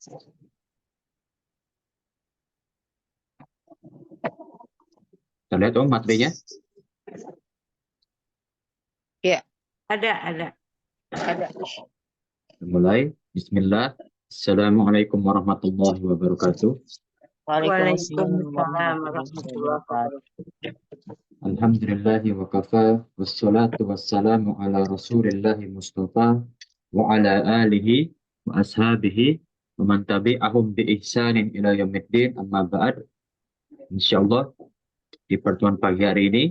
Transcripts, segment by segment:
Kita lihat materinya. Ya, ada. Mulai. Bismillah. Assalamualaikum warahmatullahi wabarakatuh. Waalaikumsalam warahmatullahi wabarakatuh. Alhamdulillahi wa kafa. Wassalatu wassalamu ala rasulillahi mustafa. Wa ala alihi wa ashabihi. Wa man tabi'ahum bi ihsanin ila yaumiddin. Amma ba'd. Insyaallah di pertemuan pagi hari ini,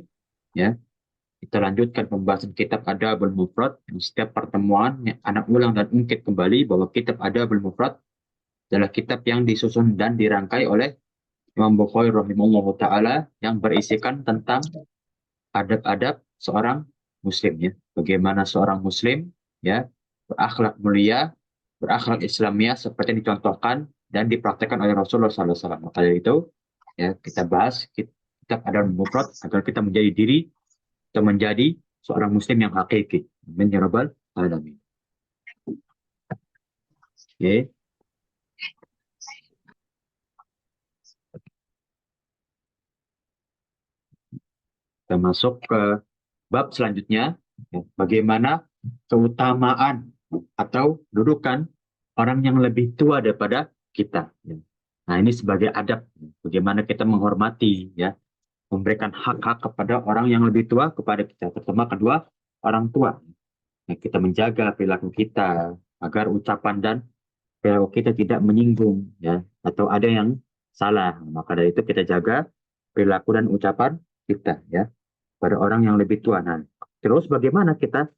ya, kita lanjutkan pembahasan kitab Adabul Mufrad. Setiap pertemuan anak ulang dan ungkit kembali bahwa kitab Adabul Mufrad adalah kitab yang disusun dan dirangkai oleh Imam Bukhari rahimahullah ta'ala yang berisikan tentang adab-adab seorang muslim, ya. Bagaimana seorang muslim, ya, berakhlak mulia, berakhlak Islamiyah seperti yang dicontohkan dan dipraktekkan oleh Rasulullah SAW. Maka dari itu, ya, kita bahas kitab Adabul Mufrad agar kita menjadi diri atau menjadi seorang muslim yang hakiki. Amin ya rabbal alamin. Oke. Kita masuk ke bab selanjutnya, ya, bagaimana keutamaan atau dudukan orang yang lebih tua daripada kita, ya. Nah, ini sebagai adab, bagaimana kita menghormati, ya, memberikan hak-hak kepada orang yang lebih tua kepada kita, terutama kedua orang tua. Nah, kita menjaga perilaku kita agar ucapan dan perilaku kita tidak menyinggung, ya, atau ada yang salah. Maka dari itu kita jaga perilaku dan ucapan kita, ya, pada orang yang lebih tua. Nah, terus bagaimana kita,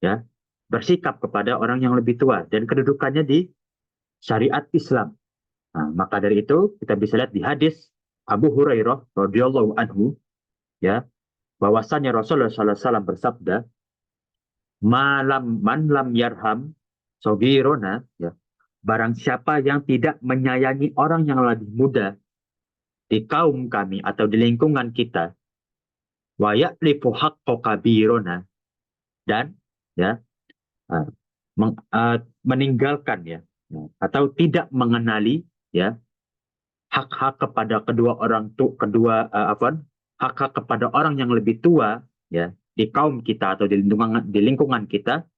ya, bersikap kepada orang yang lebih tua dan kedudukannya di syariat Islam. Nah, maka dari itu kita bisa lihat di hadis Abu Hurairah radhiyallahu anhu, ya, bahwasannya Rasulullah SAW bersabda, man lam yarham sogirona, ya, barang siapa yang tidak menyayangi orang yang lebih muda di kaum kami atau di lingkungan kita, wa ya'lifu haqqo kabirona, dan, ya, meninggalkan, ya, atau tidak mengenali, ya, hak-hak kepada kedua orang hak-hak kepada orang yang lebih tua, ya, di kaum kita atau di lingkungan kita,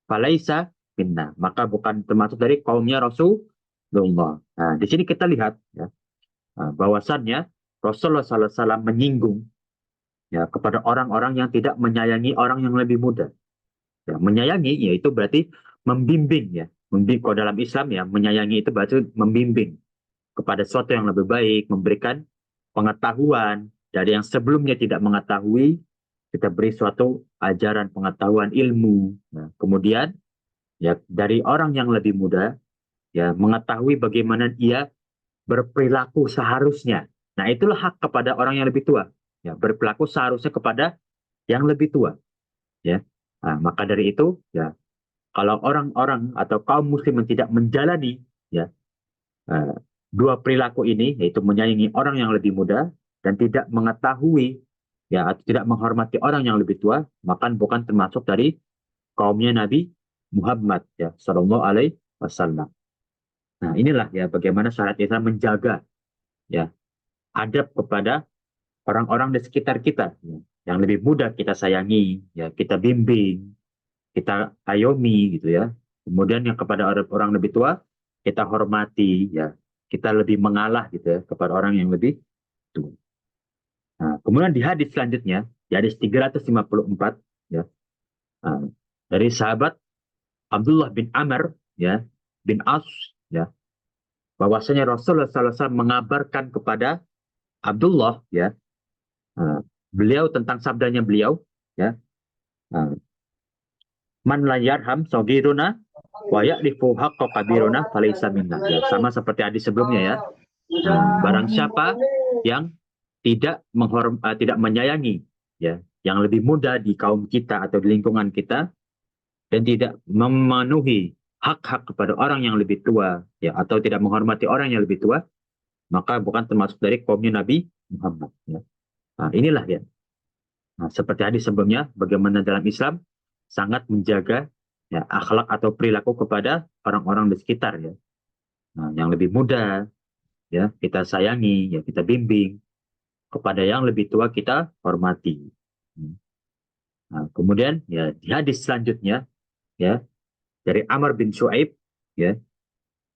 falaisa minna, maka bukan termasuk dari kaumnya Rasulullah. Nah, di sini kita lihat, ya, bahwasannya Rasulullah SAW menyinggung, ya, kepada orang-orang yang tidak menyayangi orang yang lebih muda. Ya, menyayangi yaitu berarti membimbing, ya. Membimbing, kalau dalam Islam, ya, menyayangi itu berarti membimbing kepada sesuatu yang lebih baik, memberikan pengetahuan dari yang sebelumnya tidak mengetahui, kita beri suatu ajaran, pengetahuan, ilmu. Nah, kemudian, ya, dari orang yang lebih muda, ya, mengetahui bagaimana ia berperilaku seharusnya. Nah, itulah hak kepada orang yang lebih tua, ya, berperilaku seharusnya kepada yang lebih tua, ya. Nah, maka dari itu, ya, kalau orang-orang atau kaum muslim yang tidak menjalani, ya, dua perilaku ini, yaitu menyayangi orang yang lebih muda dan tidak mengetahui, ya, atau tidak menghormati orang yang lebih tua, maka bukan termasuk dari kaumnya Nabi Muhammad, ya, Sallallahu Alaihi Wasallam. Nah, inilah, ya, bagaimana syariat Islam menjaga, ya, adab kepada orang-orang di sekitar kita, ya, yang lebih muda kita sayangi, ya, kita bimbing, kita ayomi, gitu, ya. Kemudian yang kepada orang lebih tua kita hormati, ya, kita lebih mengalah, gitu, ya, kepada orang yang lebih tua. Nah, kemudian di hadis selanjutnya, di hadis 354, ya, dari sahabat Abdullah bin Amr, ya, bin As, ya, bahwasanya Rasulullah SAW mengabarkan kepada Abdullah, ya, beliau tentang sabdanya beliau, ya, man la yarham sogiruna wa ya'rifu haqqa kabiruna falaysa minna, ya, sama seperti hadis sebelumnya, ya. Barang siapa yang tidak menyayangi, ya, yang lebih muda di kaum kita atau di lingkungan kita dan tidak memenuhi hak-hak kepada orang yang lebih tua, ya, atau tidak menghormati orang yang lebih tua, maka bukan termasuk dari kaumnya Nabi Muhammad, ya. Nah, inilah, ya. Nah, seperti hadis sebelumnya, bagaimana dalam Islam sangat menjaga, ya, akhlak atau perilaku kepada orang-orang di sekitar, ya. Nah, yang lebih muda ya kita sayangi, ya kita bimbing. Kepada yang lebih tua kita hormati. Hmm. Nah, kemudian ya di hadis selanjutnya ya dari Amr bin Shu'aib ya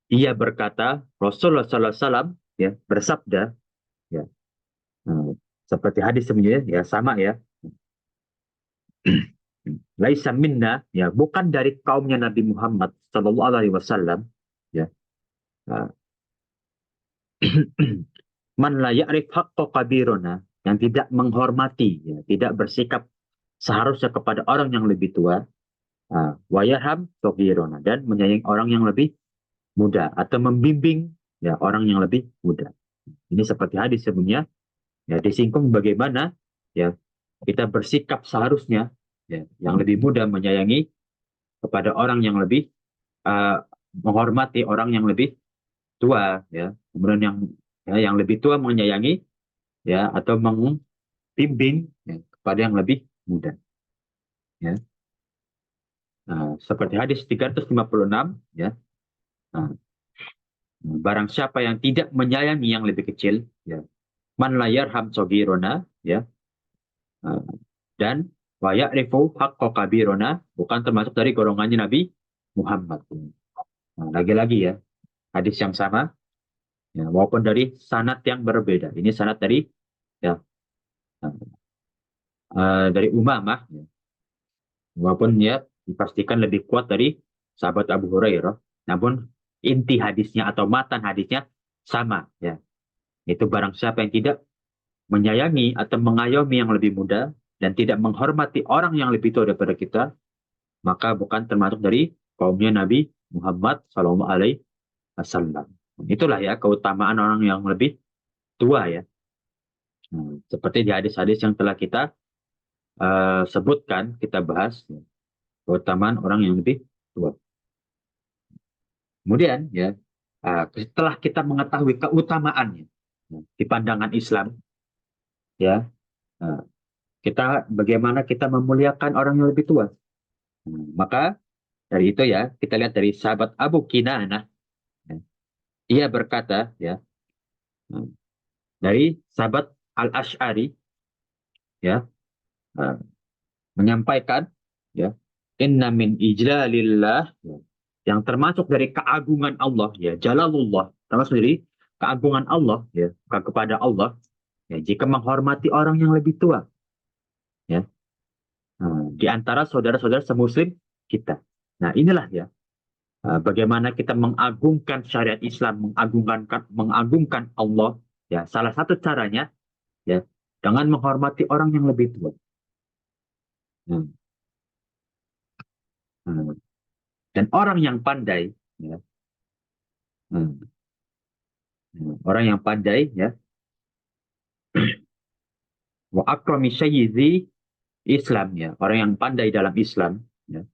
ia berkata Rasulullah SAW ya bersabda ya eh, seperti hadis sebelumnya ya sama ya. Laisa minna ya bukan dari kaumnya Nabi Muhammad Sallallahu Alaihi Wasallam ya. eh, Man la ya'rif haqqa kabirona yang tidak menghormati ya, tidak bersikap seharusnya kepada orang yang lebih tua, wa yarham sogirona dan menyayangi orang yang lebih muda atau membimbing ya orang yang lebih muda. Ini seperti hadis sebelumnya ya disinggung bagaimana ya kita bersikap seharusnya ya yang lebih muda menyayangi kepada orang yang lebih uh, menghormati orang yang lebih tua ya kemudian yang lebih tua menyayangi ya atau membimbing ya, kepada yang lebih muda ya. Nah, seperti hadis 356 ya. Nah, barang siapa yang tidak menyayangi yang lebih kecil ya man la yarham sogirona ya. Nah, dan wa ya'rifu haqqa kabirona bukan termasuk dari golongannya Nabi Muhammad. Nah, lagi-lagi ya hadis yang sama ya, maupun dari sanad yang berbeda. Ini sanad dari ya dari Umamah ya. Walaupun ya dipastikan lebih kuat dari sahabat Abu Hurairah, namun inti hadisnya atau matan hadisnya sama ya. Itu barang siapa yang tidak menyayangi atau mengayomi yang lebih muda dan tidak menghormati orang yang lebih tua daripada kita, maka bukan termasuk dari kaumnya Nabi Muhammad Sallallahu Alaihi Wasallam. Itulah ya keutamaan orang yang lebih tua ya. Seperti di hadis-hadis yang telah kita sebutkan, kita bahas ya, keutamaan orang yang lebih tua. Kemudian ya setelah kita mengetahui keutamaannya ya, di pandangan Islam ya uh, kita bagaimana kita memuliakan orang yang lebih tua. Maka dari itu ya kita lihat dari sahabat Abu Kinanah ya, ia berkata ya dari sahabat Al Ash'ari ya uh, menyampaikan ya inna min ijlalillah ya, yang termasuk dari keagungan Allah ya jalalullah termasuk dari keagungan Allah ya kepada Allah ya jika menghormati orang yang lebih tua ya di antara saudara-saudara semuslim kita. Nah inilah ya bagaimana kita mengagungkan syariat Islam mengagungkan Allah ya salah satu caranya ya dengan menghormati orang yang lebih tua. Hmm. Hmm. Dan orang yang pandai ya hmm. Orang yang pandai ya wa akrami sayyizi Islam ya orang yang pandai dalam Islam ya.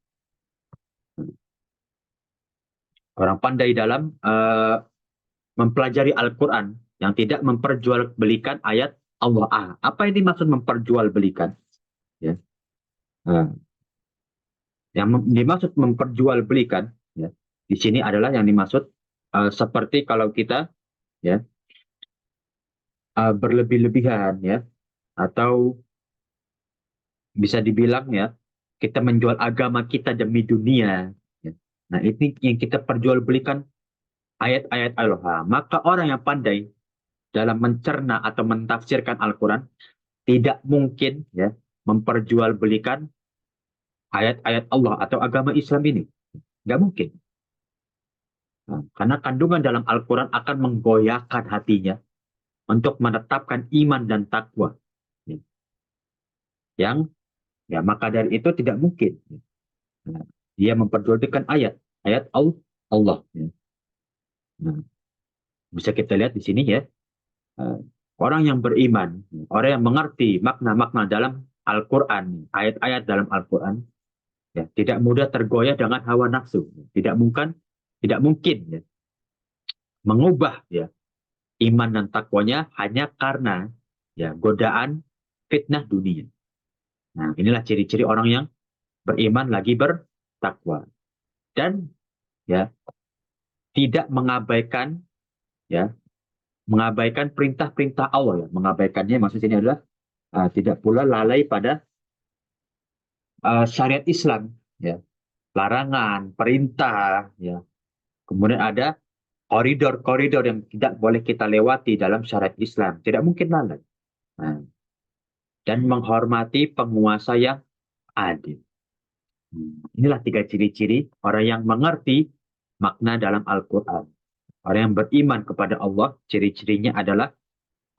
Orang pandai dalam mempelajari Al-Quran yang tidak memperjualbelikan ayat Allah. Apa yang dimaksud memperjualbelikan? Ya. Nah, yang dimaksud memperjualbelikan ya, di sini adalah yang dimaksud seperti kalau kita ya berlebih-lebihan ya atau bisa dibilang ya kita menjual agama kita demi dunia. Ya. Nah ini yang kita perjualbelikan ayat-ayat Allah. Maka orang yang pandai dalam mencerna atau mentafsirkan Al-Quran tidak mungkin ya memperjualbelikan ayat-ayat Allah atau agama Islam ini. Nggak mungkin. Nah, karena kandungan dalam Al-Quran akan menggoyahkan hatinya untuk menetapkan iman dan takwa. Ya. Yang ya maka dari itu tidak mungkin. Nah, dia memperjualbelikan ayat Allah. Ya. Nah, bisa kita lihat di sini ya. eh, Orang yang beriman, orang yang mengerti makna-makna dalam Al-Quran, ayat-ayat dalam Al-Quran, ya tidak mudah tergoyah dengan hawa nafsu tidak mungkin ya mengubah ya iman dan takwanya hanya karena ya godaan fitnah dunia. Nah inilah ciri-ciri orang yang beriman lagi bertakwa dan ya tidak mengabaikan, ya, mengabaikan perintah-perintah Allah, ya. Mengabaikannya maksud ini adalah tidak pula lalai pada syariat Islam, ya, larangan, perintah, ya. Kemudian ada koridor-koridor yang tidak boleh kita lewati dalam syariat Islam, tidak mungkin lalai. Nah, dan menghormati penguasa yang adil. Inilah 3 ciri-ciri orang yang mengerti makna dalam Al-Quran. Orang yang beriman kepada Allah, ciri-cirinya adalah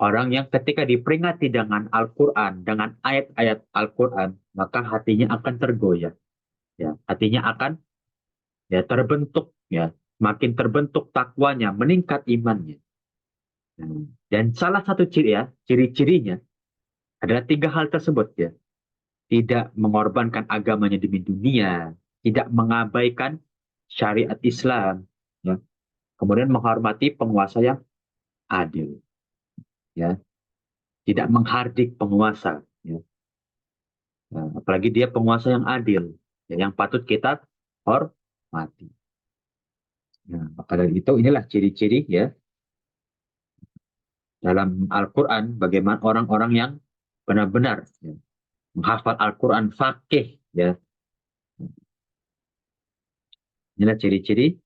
orang yang ketika diperingati dengan Al-Quran, dengan ayat-ayat Al-Quran, maka hatinya akan tergoyah. Ya, hatinya akan, ya, terbentuk, ya, makin terbentuk takwanya, meningkat imannya. Dan salah satu ciri-cirinya adalah 3 hal tersebut, ya. Tidak mengorbankan agamanya demi dunia, tidak mengabaikan syariat Islam, ya. Kemudian menghormati penguasa yang adil, ya. Tidak menghardik penguasa, ya. Nah, apalagi dia penguasa yang adil, ya, yang patut kita hormati. Nah, maka dari itu inilah ciri-ciri, ya, dalam Al-Quran bagaimana orang-orang yang benar-benar, ya, menghafal Al-Quran faqih, ya. Inilah ciri-ciri,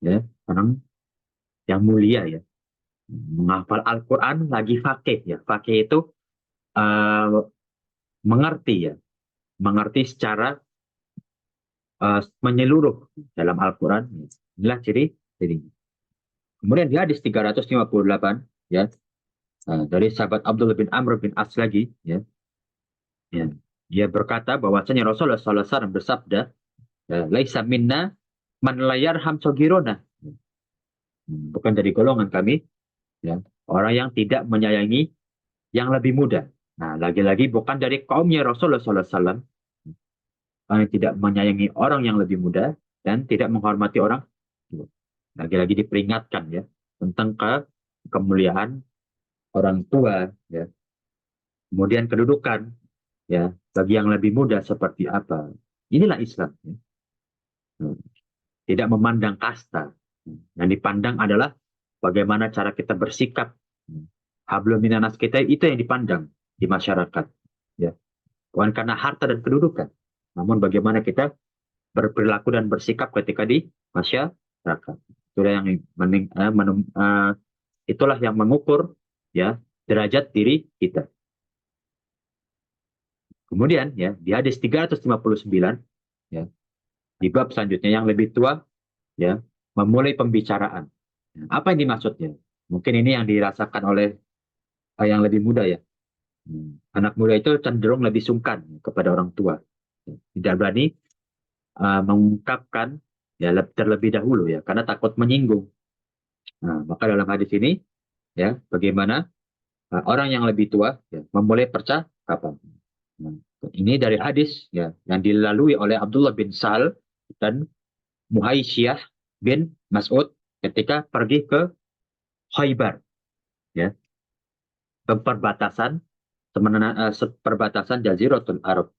ya, orang yang mulia, ya, menghafal Al-Quran lagi faqih, ya. Faqih itu uh, mengerti, ya, mengerti secara menyeluruh dalam Al-Quran. Inilah ciri-ciri. Kemudian di hadis 358, ya, dari sahabat Abdullah bin Amr bin As lagi, ya, ya, dia berkata bahwasanya Rasulullah SAW bersabda, laisa minna man la yarham sagirona. Bukan dari golongan kami, ya, orang yang tidak menyayangi yang lebih muda. Nah, lagi-lagi bukan dari kaumnya Rasulullah SAW, orang yang tidak menyayangi orang yang lebih muda dan tidak menghormati orang tua. Lagi-lagi diperingatkan, ya, tentang kemuliaan orang tua, ya. Kemudian kedudukan, ya, bagi yang lebih muda seperti apa. Inilah Islam, ya. Tidak memandang kasta. Yang dipandang adalah bagaimana cara kita bersikap. Hablum minanas kita itu yang dipandang di masyarakat, ya. Bukan karena harta dan kedudukan, namun bagaimana kita berperilaku dan bersikap ketika di masyarakat. Itulah yang itulah yang mengukur, ya, derajat diri kita. Kemudian, ya, di hadis 359, ya, di bab selanjutnya yang lebih tua, ya, memulai pembicaraan. Apa yang dimaksudnya? Mungkin ini yang dirasakan oleh yang lebih muda, ya. Anak muda itu cenderung lebih sungkan kepada orang tua, tidak berani mengungkapkan, ya, terlebih dahulu, ya, karena takut menyinggung. Nah, maka dalam hadis ini, ya, bagaimana orang yang lebih tua, ya, memulai percakapan. Nah, ini dari hadis, ya, yang dilalui oleh Abdullah bin Sal dan Muhaisyah bin Mas'ud ketika pergi ke Khaybar, ya, ke perbatasan Jaziratul Arab.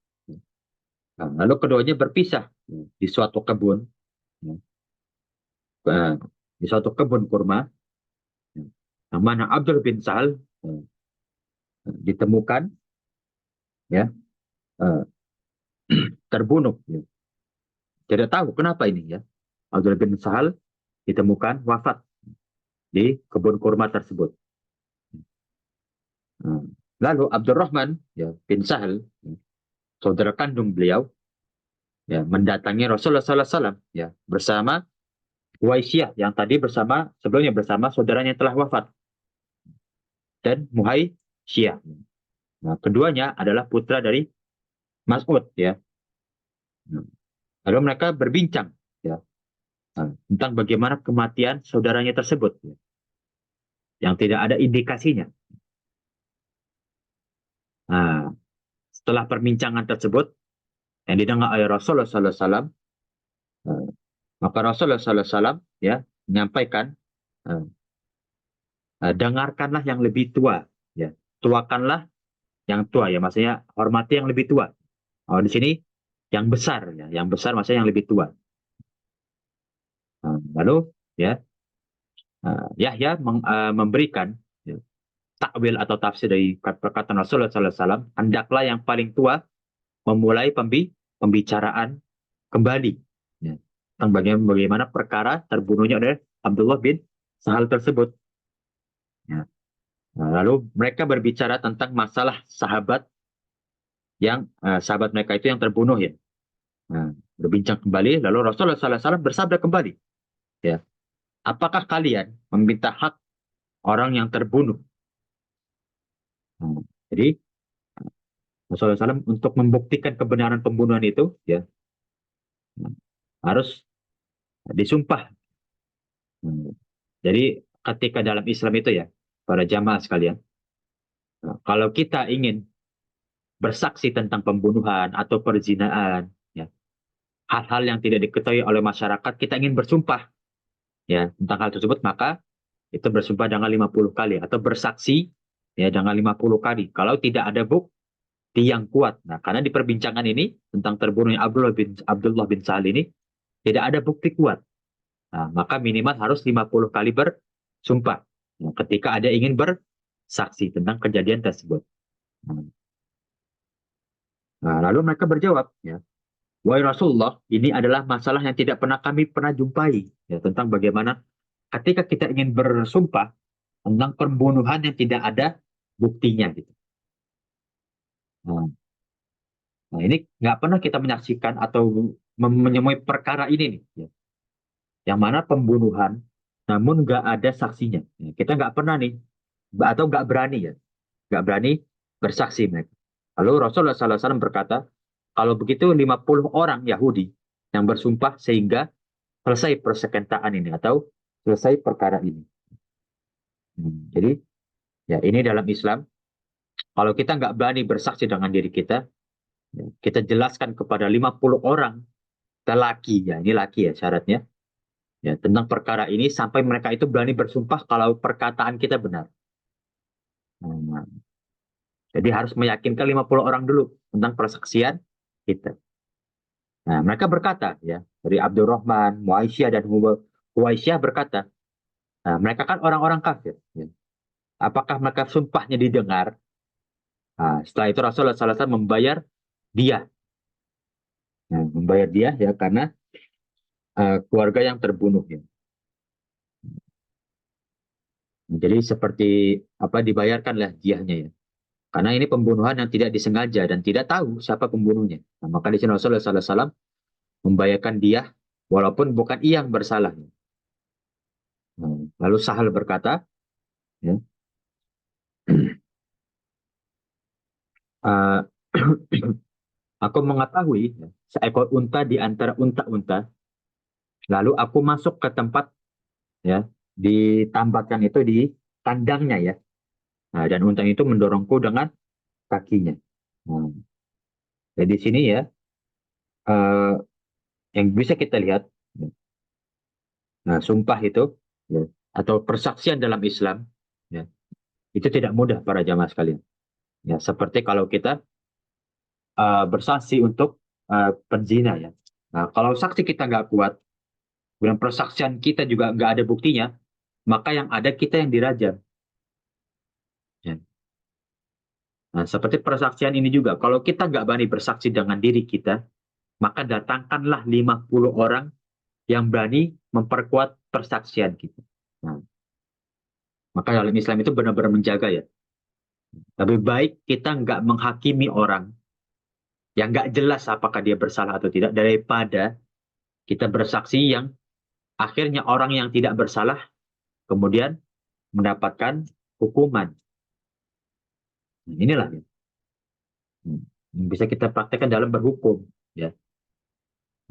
Nah, lalu keduanya berpisah, ya, di suatu kebun, ya, di suatu kebun kurma, ya, yang mana Abdul bin Sal, ya, ditemukan, ya, terbunuh, ya. Tidak tahu kenapa ini, ya. Abdul bin Sal ditemukan wafat di kebun kurma tersebut. Lalu Abdurrahman, ya, bin Sahal, ya, saudara kandung beliau, ya, mendatangi Rasulullah SAW, ya, bersama Uwaisyah yang tadi sebelumnya bersama saudaranya yang telah wafat, dan Muhaisyah. Nah, keduanya adalah putra dari Mas'ud, ya. Lalu mereka berbincang, ya, tentang bagaimana kematian saudaranya tersebut, ya, yang tidak ada indikasinya. Nah, setelah perbincangan tersebut yang didengar oleh Rasulullah SAW, maka Rasulullah SAW, ya, menyampaikan, dengarkanlah yang lebih tua, ya, tuakanlah yang tua, ya, maksudnya hormati yang lebih tua. Oh, di sini yang besar, ya, yang besar maksudnya yang lebih tua. Lalu, ya, Yahya memberikan ya, takwil atau tafsir dari perkataan Rasulullah SAW, hendaklah yang paling tua memulai pembicaraan kembali ya, tentang bagaimana perkara terbunuhnya oleh Abdullah bin Sahal tersebut. Ya. Nah, lalu mereka berbicara tentang masalah sahabat sahabat mereka itu yang terbunuh ya. Nah, berbincang kembali, lalu Rasulullah SAW bersabda kembali, ya, apakah kalian meminta hak orang yang terbunuh? Nah, jadi Rasulullah SAW untuk membuktikan kebenaran pembunuhan itu, ya, harus disumpah. Jadi ketika dalam Islam itu ya, para jamaah sekalian, kalau kita ingin bersaksi tentang pembunuhan atau perzinaan, ya, hal-hal yang tidak diketahui oleh masyarakat, kita ingin bersumpah ya tentang hal tersebut, maka itu bersumpah dengan 50 kali atau bersaksi ya dengan 50 kali. Kalau tidak ada bukti yang kuat. Nah, karena di perbincangan ini tentang terbunuhnya Abdullah bin Sahal ini tidak ada bukti kuat. Nah, maka minimal harus 50 kali bersumpah ya, ketika ada ingin bersaksi tentang kejadian tersebut. Nah, lalu mereka berjawab, ya, wahai Rasulullah, ini adalah masalah yang tidak kami pernah jumpai, ya, tentang bagaimana ketika kita ingin bersumpah tentang pembunuhan yang tidak ada buktinya, gitu. Nah, nah, ini nggak pernah kita menyaksikan atau menemui perkara ini nih, ya, yang mana pembunuhan, namun nggak ada saksinya. Ya, kita nggak pernah nih, atau nggak berani ya, nggak berani bersaksi mereka. Lalu Rasulullah SAW berkata, kalau begitu 50 orang Yahudi yang bersumpah sehingga selesai persengketaan ini atau selesai perkara ini. Jadi ya ini dalam Islam, kalau kita nggak berani bersaksi dengan diri kita, ya, kita jelaskan kepada 50 orang laki, ya ini laki ya syaratnya, ya tentang perkara ini sampai mereka itu berani bersumpah kalau perkataan kita benar. Nah, jadi harus meyakinkan 50 orang dulu tentang persaksian kita. Nah, mereka berkata, ya, dari Abdurrahman, Muaisyah, dan Huwaisyah berkata, nah, mereka kan orang-orang kafir. Ya. Apakah mereka sumpahnya didengar? Nah, setelah itu Rasulullah SAW membayar dia. Nah, membayar dia ya karena keluarga yang terbunuh. Ya. Jadi seperti apa dibayarkanlah diahnya ya. Karena ini pembunuhan yang tidak disengaja dan tidak tahu siapa pembunuhnya. Nah, maka di sini Rasulullah SAW membayarkan dia walaupun bukan ia yang bersalah. Nah, lalu Sahal berkata, ya, uh, aku mengetahui ya, seekor unta di antara unta-unta, lalu aku masuk ke tempat ya ditambahkan itu di kandangnya ya. Nah, dan unta itu mendorongku dengan kakinya. Nah, jadi di sini ya uh, yang bisa kita lihat, ya, nah sumpah itu ya, atau persaksian dalam Islam ya, itu tidak mudah para jamaah sekalian. Ya, seperti kalau kita bersaksi untuk penzina ya. Nah, kalau saksi kita nggak kuat, dan persaksian kita juga nggak ada buktinya, maka yang ada kita yang dirajam. Ya. Nah, seperti persaksian ini juga, kalau kita nggak berani bersaksi dengan diri kita, maka datangkanlah 50 orang yang berani memperkuat persaksian kita. Nah, maka dalam Islam itu benar-benar menjaga ya. Lebih baik kita nggak menghakimi orang yang nggak jelas apakah dia bersalah atau tidak, daripada kita bersaksi yang akhirnya orang yang tidak bersalah kemudian mendapatkan hukuman. Nah, inilah ya. Yang bisa kita praktekkan dalam berhukum. Ya.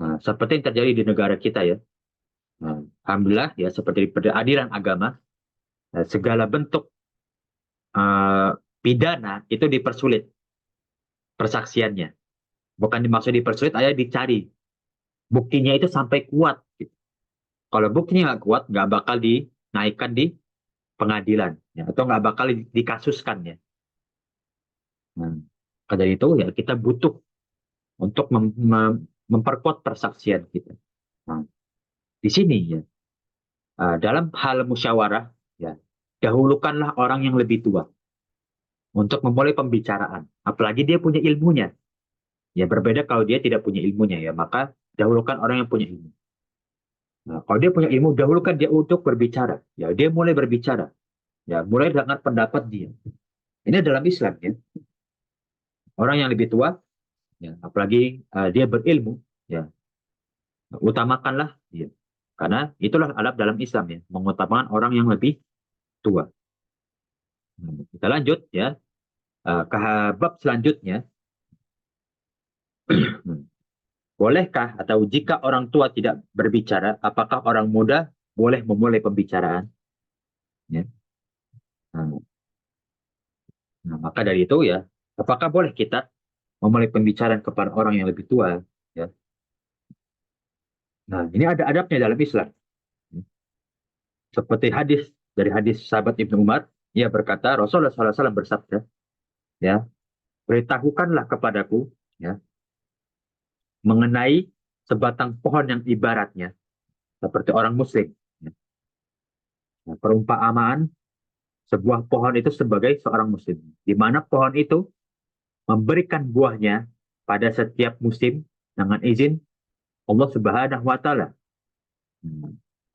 Nah, seperti yang terjadi di negara kita ya. Nah, alhamdulillah ya seperti peradilan agama, segala bentuk uh, pidana itu dipersulit persaksiannya. Bukan dimaksud dipersulit, aja dicari buktinya itu sampai kuat. Gitu. Kalau buktinya nggak kuat, nggak bakal dinaikkan di pengadilan, ya, atau nggak bakal dikasuskan ya. Nah, dari itu ya kita butuh untuk memperkuat persaksian kita. Nah, di sini ya dalam hal musyawarah, ya, dahulukanlah orang yang lebih tua untuk memulai pembicaraan. Apalagi dia punya ilmunya. Ya berbeda kalau dia tidak punya ilmunya ya, maka dahulukan orang yang punya ilmu. Nah, kalau dia punya ilmu, dahulukan dia untuk berbicara. Ya, dia mulai berbicara. Ya, mulai dengan pendapat dia. Ini dalam Islam ya. Orang yang lebih tua, ya, apalagi dia berilmu, ya, utamakanlah dia. Karena itulah adab dalam Islam ya, mengutamakan orang yang lebih tua. Nah, kita lanjut ya ke bab selanjutnya. Bolehkah atau jika orang tua tidak berbicara, apakah orang muda boleh memulai pembicaraan? Ya. Nah, maka dari itu ya, apakah boleh kita memulai pembicaraan kepada orang yang lebih tua? Ya. Nah, ini ada adabnya dalam Islam. Seperti dari hadis sahabat Ibnu Umar, ia berkata, Rasulullah SAW bersabda, ya, beritahukanlah kepadaku, ya, mengenai sebatang pohon yang ibaratnya seperti orang Muslim. Ya. Nah, perumpamaan sebuah pohon itu sebagai seorang Muslim, di mana pohon itu memberikan buahnya pada setiap musim dengan izin Allah Subhanahu wa taala.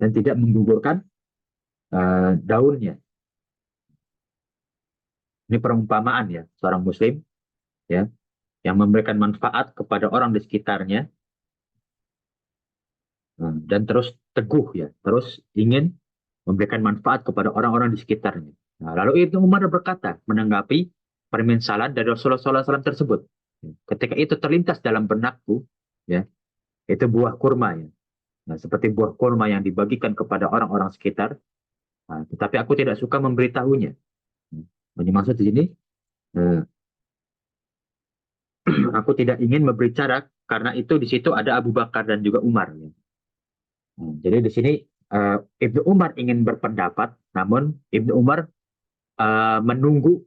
Dan tidak menggugurkan daunnya. Ini perumpamaan ya, seorang muslim ya yang memberikan manfaat kepada orang di sekitarnya, dan terus teguh ya, terus ingin memberikan manfaat kepada orang-orang di sekitarnya. Nah, lalu Ibnu Umar berkata menanggapi permisalan dari Rasulullah SAW tersebut. Ketika itu terlintas dalam benakku, ya, itu buah kurma ya. Nah, seperti buah kurma yang dibagikan kepada orang-orang sekitar, tetapi aku tidak suka memberitahunya. Yang dimaksud di sini, eh, aku tidak ingin berbicara karena itu di situ ada Abu Bakar dan juga Umar. Ya. Jadi di sini Ibnu Umar ingin berpendapat, namun Ibnu Umar menunggu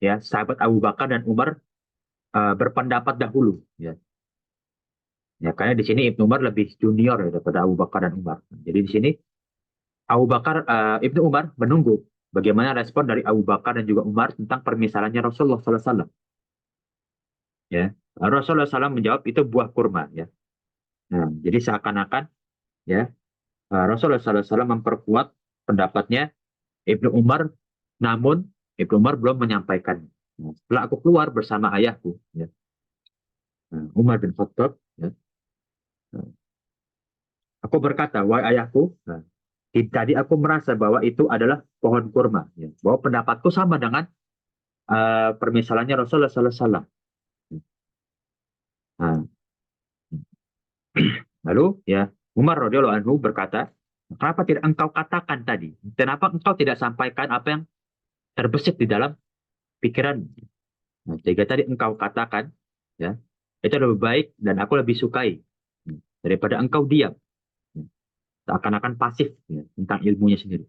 ya sahabat Abu Bakar dan Umar berpendapat dahulu. Ya. Ya, karena di sini Ibnu Umar lebih junior ya, daripada Abu Bakar dan Umar. Jadi di sini Ibnu Umar menunggu bagaimana respon dari Abu Bakar dan juga Umar tentang permisalannya Rasulullah SAW. Ya, Rasulullah SAW menjawab itu buah kurma. Ya, nah, jadi seakan-akan ya Rasulullah SAW memperkuat pendapatnya Ibnu Umar, namun Ibnu Umar belum menyampaikan. Nah, setelah aku keluar bersama ayahku, ya, Umar bin Khattab, ya, aku berkata, wahai ayahku, tadi aku merasa bahwa itu adalah pohon kurma, ya, bahwa pendapatku sama dengan permisalannya Rasulullah SAW. Nah, lalu ya Umar radhiyallahu anhu berkata, kenapa tidak engkau katakan tadi? Kenapa engkau tidak sampaikan apa yang terbesit di dalam pikiran? Nah, jika tadi engkau katakan, ya, itu lebih baik dan aku lebih sukai daripada engkau diam, ya, seakan-akan pasif ya, tentang ilmunya sendiri.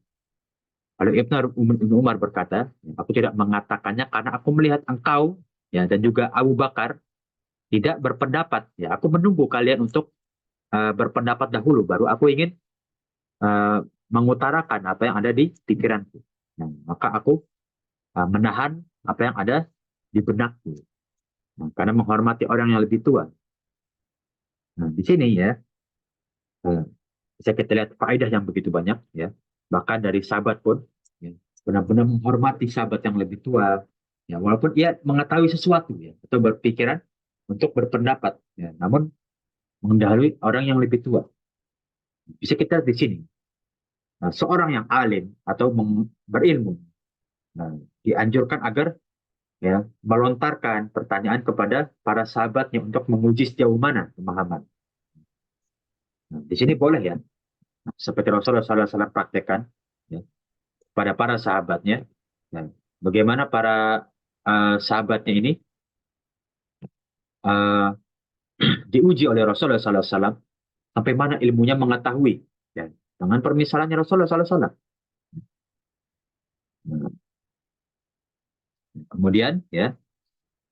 Lalu Ibnu Umar berkata, aku tidak mengatakannya karena aku melihat engkau ya dan juga Abu Bakar tidak berpendapat. Ya, aku menunggu kalian untuk berpendapat dahulu, baru aku ingin uh, mengutarakan apa yang ada di pikiranku. Nah, maka aku menahan apa yang ada di benakku. Nah, karena menghormati orang yang lebih tua. Nah, di sini ya, uh, bisa kita lihat faedah yang begitu banyak ya. Bahkan dari sahabat pun ya, benar-benar menghormati sahabat yang lebih tua. Ya, walaupun ia mengetahui sesuatu ya, atau berpikiran untuk berpendapat. Ya, namun mendahului orang yang lebih tua. Bisa kita lihat di sini. Nah, seorang yang alim atau berilmu, nah, dianjurkan agar ya melontarkan pertanyaan kepada para sahabatnya untuk menguji sejauh mana pemahaman. Nah, di sini boleh ya, nah, seperti Rasulullah SAW praktekkan ya, pada para sahabatnya. Nah, bagaimana para sahabatnya ini uh, diuji oleh Rasulullah SAW sampai mana ilmunya mengetahui ya, dengan permisalannya Rasulullah SAW. Nah, kemudian ya,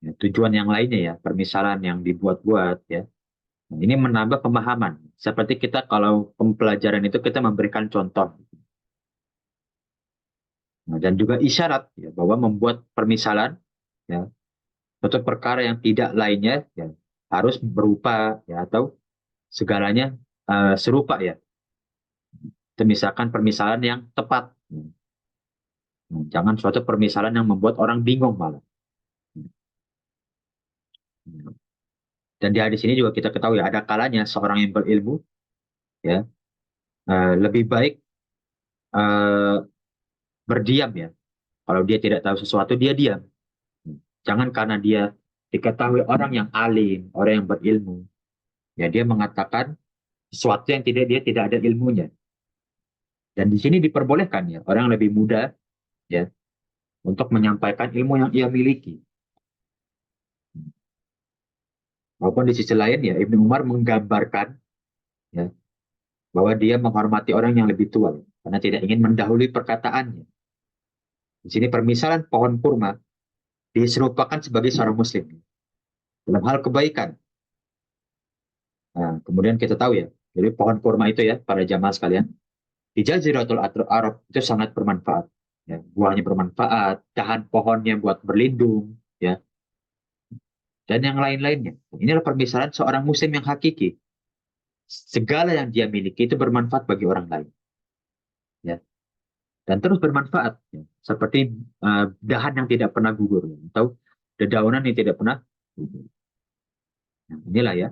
tujuan yang lainnya ya, permisalan yang dibuat-buat ya, Nah, ini menambah pemahaman. Seperti kita kalau pembelajaran itu kita memberikan contoh. Nah, dan juga isyarat ya, bahwa membuat permisalan ya, suatu perkara yang tidak lainnya ya, harus berupa ya atau segalanya serupa ya. Itu misalkan permisalan yang tepat. Jangan suatu permisalan yang membuat orang bingung malah. Dan di hadis ini juga kita ketahui ada kalanya seorang yang berilmu ya lebih baik eh, berdiam ya. Kalau dia tidak tahu sesuatu dia diam. Jangan karena dia diketahui orang yang alim, orang yang berilmu, ya dia mengatakan sesuatu yang dia tidak ada ilmunya. Dan di sini diperbolehkan ya orang yang lebih muda ya untuk menyampaikan ilmu yang ia miliki. Maupun di sisi lain ya Ibnu Umar menggambarkan ya bahwa dia menghormati orang yang lebih tua ya, karena tidak ingin mendahului perkataannya. Di sini permisalan pohon kurma diserupakan sebagai seorang muslim dalam hal kebaikan. Nah, kemudian kita tahu ya, jadi pohon kurma itu ya para jamaah sekalian di Jaziratul Arab itu sangat bermanfaat. Ya, buahnya bermanfaat, dahan pohonnya buat berlindung, ya, dan yang lain-lainnya. Inilah permisalan seorang muslim yang hakiki. Segala yang dia miliki itu bermanfaat bagi orang lain. Ya, dan terus bermanfaat. Ya. Seperti dahan yang tidak pernah gugur. Ya, atau dedaunan yang tidak pernah gugur. Nah, inilah ya,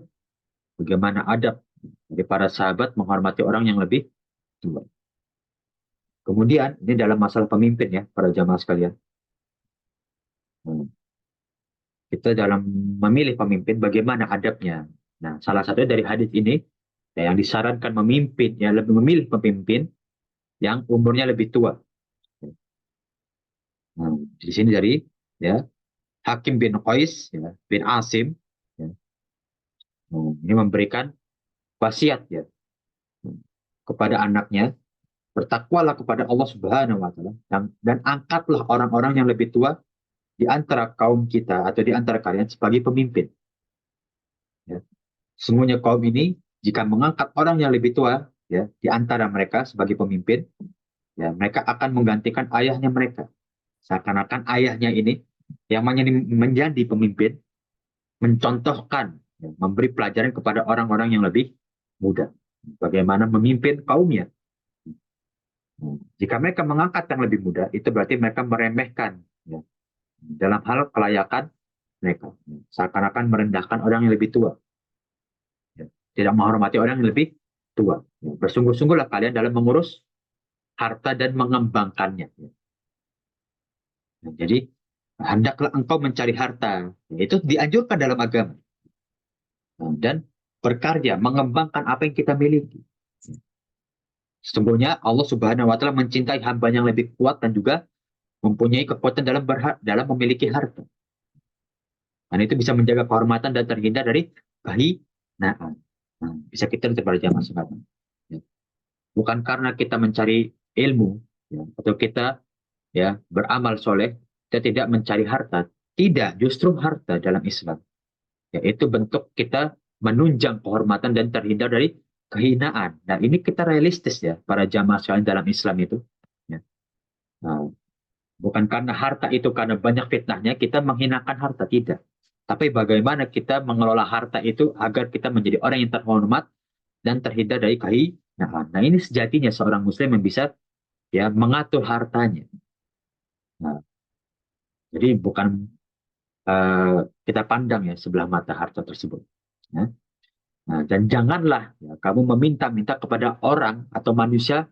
bagaimana adab dari para sahabat menghormati orang yang lebih tua. Kemudian, ini dalam masalah pemimpin ya, para jamaah sekalian. Hmm. Kita dalam memilih pemimpin, bagaimana adabnya. Nah, salah satu dari hadis ini, ya, yang disarankan memimpin, ya lebih memilih pemimpin yang umurnya lebih tua. Nah, di sini dari ya Hakim bin Qais ya, bin Asim ya, ini memberikan wasiat ya kepada anaknya, bertakwalah kepada Allah Subhanahu wa taala dan angkatlah orang-orang yang lebih tua di antara kaum kita atau di antara kalian sebagai pemimpin. Ya. Semuanya kaum ini jika mengangkat orang yang lebih tua ya di antara mereka sebagai pemimpin, ya mereka akan menggantikan ayahnya mereka. Seakan-akan ayahnya ini yang menjadi pemimpin mencontohkan, ya, memberi pelajaran kepada orang-orang yang lebih muda. Bagaimana memimpin kaumnya. Jika mereka mengangkat yang lebih muda, itu berarti mereka meremehkan ya, dalam hal kelayakan mereka. Seakan-akan merendahkan orang yang lebih tua. Ya. Tidak menghormati orang yang lebih tua. Ya. Bersungguh-sungguhlah kalian dalam mengurus harta dan mengembangkannya. Ya. Nah, jadi, hendaklah engkau mencari harta. Ya, itu dianjurkan dalam agama. Nah, dan berkarya, mengembangkan apa yang kita miliki. Sesungguhnya Allah Subhanahu wa taala mencintai hamba yang lebih kuat dan juga mempunyai kekuatan dalam memiliki harta. Dan itu bisa menjaga kehormatan dan terhindar dari kehinaan. Nah, bisa kita lihat pada zaman sekarang. Ya. Bukan karena kita mencari ilmu ya, atau kita ya beramal soleh, kita tidak mencari harta. Tidak, justru harta dalam Islam. Yaitu bentuk kita menunjang kehormatan dan terhindar dari kehinaan. Nah, ini kita realistis ya, para jamaah sekalian dalam Islam itu. Ya. Nah, bukan karena harta itu karena banyak fitnahnya kita menghinakan harta, tidak. Tapi bagaimana kita mengelola harta itu agar kita menjadi orang yang terhormat dan terhindar dari kehinaan. Nah, ini sejatinya seorang muslim yang bisa ya mengatur hartanya. Nah, jadi bukan kita pandang ya sebelah mata harta tersebut. Ya. Nah, dan janganlah ya, kamu meminta-minta kepada orang atau manusia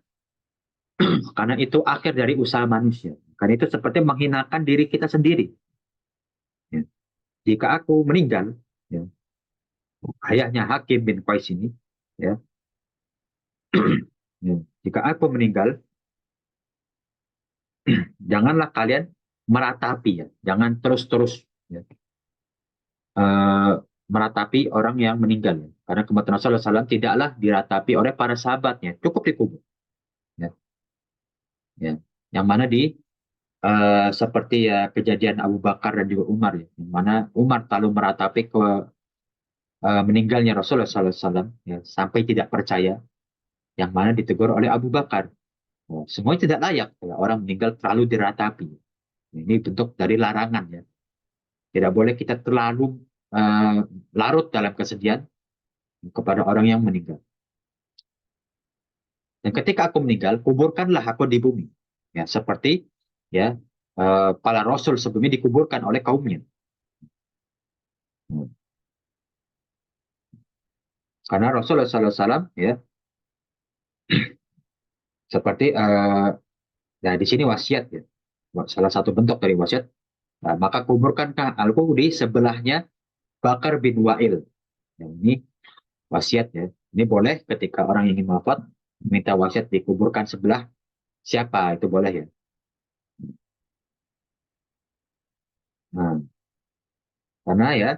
karena itu akhir dari usaha manusia. Karena itu seperti menghinakan diri kita sendiri. Ya. Jika aku meninggal, ya, ayahnya Hakim bin Qais ini, ya, ya, jika aku meninggal, janganlah kalian meratapi ya, jangan terus-terus ya, eh, meratapi orang yang meninggal. Ya. Karena kematian Rasulullah SAW tidaklah diratapi oleh para sahabatnya, cukup dikubur. Ya, ya. Yang mana seperti ya kejadian Abu Bakar dan juga Umar ya, yang mana Umar terlalu meratapi ke meninggalnya Rasulullah SAW, ya, sampai tidak percaya, yang mana ditegur oleh Abu Bakar. Oh, semuanya tidak layak, ya, orang meninggal terlalu diratapi. Ini bentuk dari larangan, ya. Tidak boleh kita terlalu larut dalam kesedihan kepada orang yang meninggal. Dan ketika aku meninggal, kuburkanlah aku di bumi. Ya, seperti ya para rasul sebelumnya dikuburkan oleh kaumnya. Hmm. Karena Rasulullah SAW ya seperti nah di sini wasiat ya. Salah satu bentuk dari wasiat. Nah, maka kuburkankah aku di sebelahnya Bakar bin Wa'il. Ya, ini wasiat ya. Ini boleh ketika orang ingin wafat minta wasiat dikuburkan sebelah siapa itu boleh ya. Nah, karena ya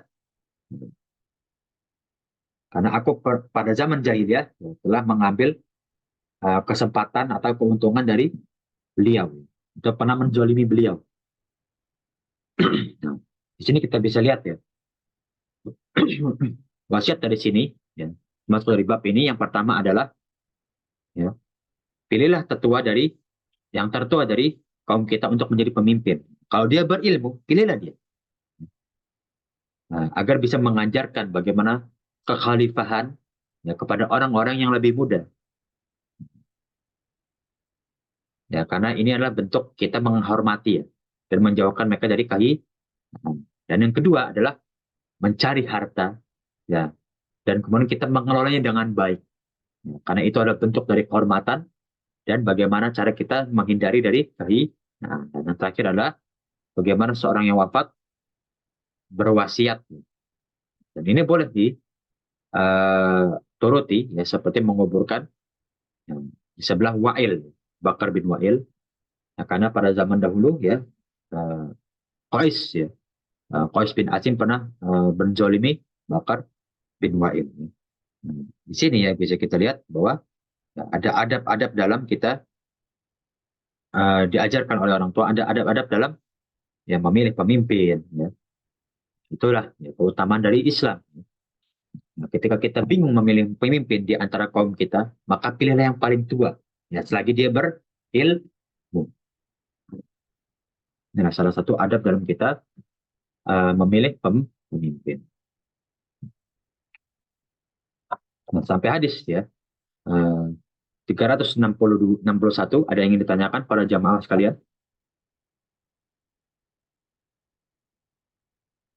karena aku pada zaman jahiliyah ya, telah mengambil kesempatan atau keuntungan dari beliau. Sudah pernah menzolimi beliau. Nah, di sini kita bisa lihat ya. Wasiat dari sini, ya, masuk dari bab ini yang pertama adalah ya, pilihlah yang tertua dari kaum kita untuk menjadi pemimpin. Kalau dia berilmu, pilihlah dia. Nah, agar bisa mengajarkan bagaimana kekhalifahan ya, kepada orang-orang yang lebih muda. Ya, karena ini adalah bentuk kita menghormati ya, dan menjauhkan mereka dari kehinaan. Dan yang kedua adalah mencari harta, ya, dan kemudian kita mengelolanya dengan baik. Ya, karena itu adalah bentuk dari kehormatan dan bagaimana cara kita menghindari dari kehinaan. Dan yang terakhir adalah bagaimana seorang yang wafat berwasiat. Dan ini boleh dituruti, ya, seperti menguburkan ya, di sebelah Wa'il, Bakar bin Wa'il. Nah, karena pada zaman dahulu ya, uh, Qais ya, Qais bin Asim pernah menzolimi Bakar bin Wa'il. Di sini ya bisa kita lihat bahwa ya, ada adab-adab dalam kita diajarkan oleh orang tua, ada adab-adab dalam ya memilih pemimpin. Ya. Itulah ya, keutamaan dari Islam. Nah, ketika kita bingung memilih pemimpin di antara kaum kita, maka pilihlah yang paling tua. Ya, selagi dia berilmu. Nah, salah satu adab dalam kita memilih pemimpin. Nah, sampai hadis ya. 361 ada yang ingin ditanyakan para jamaah sekalian.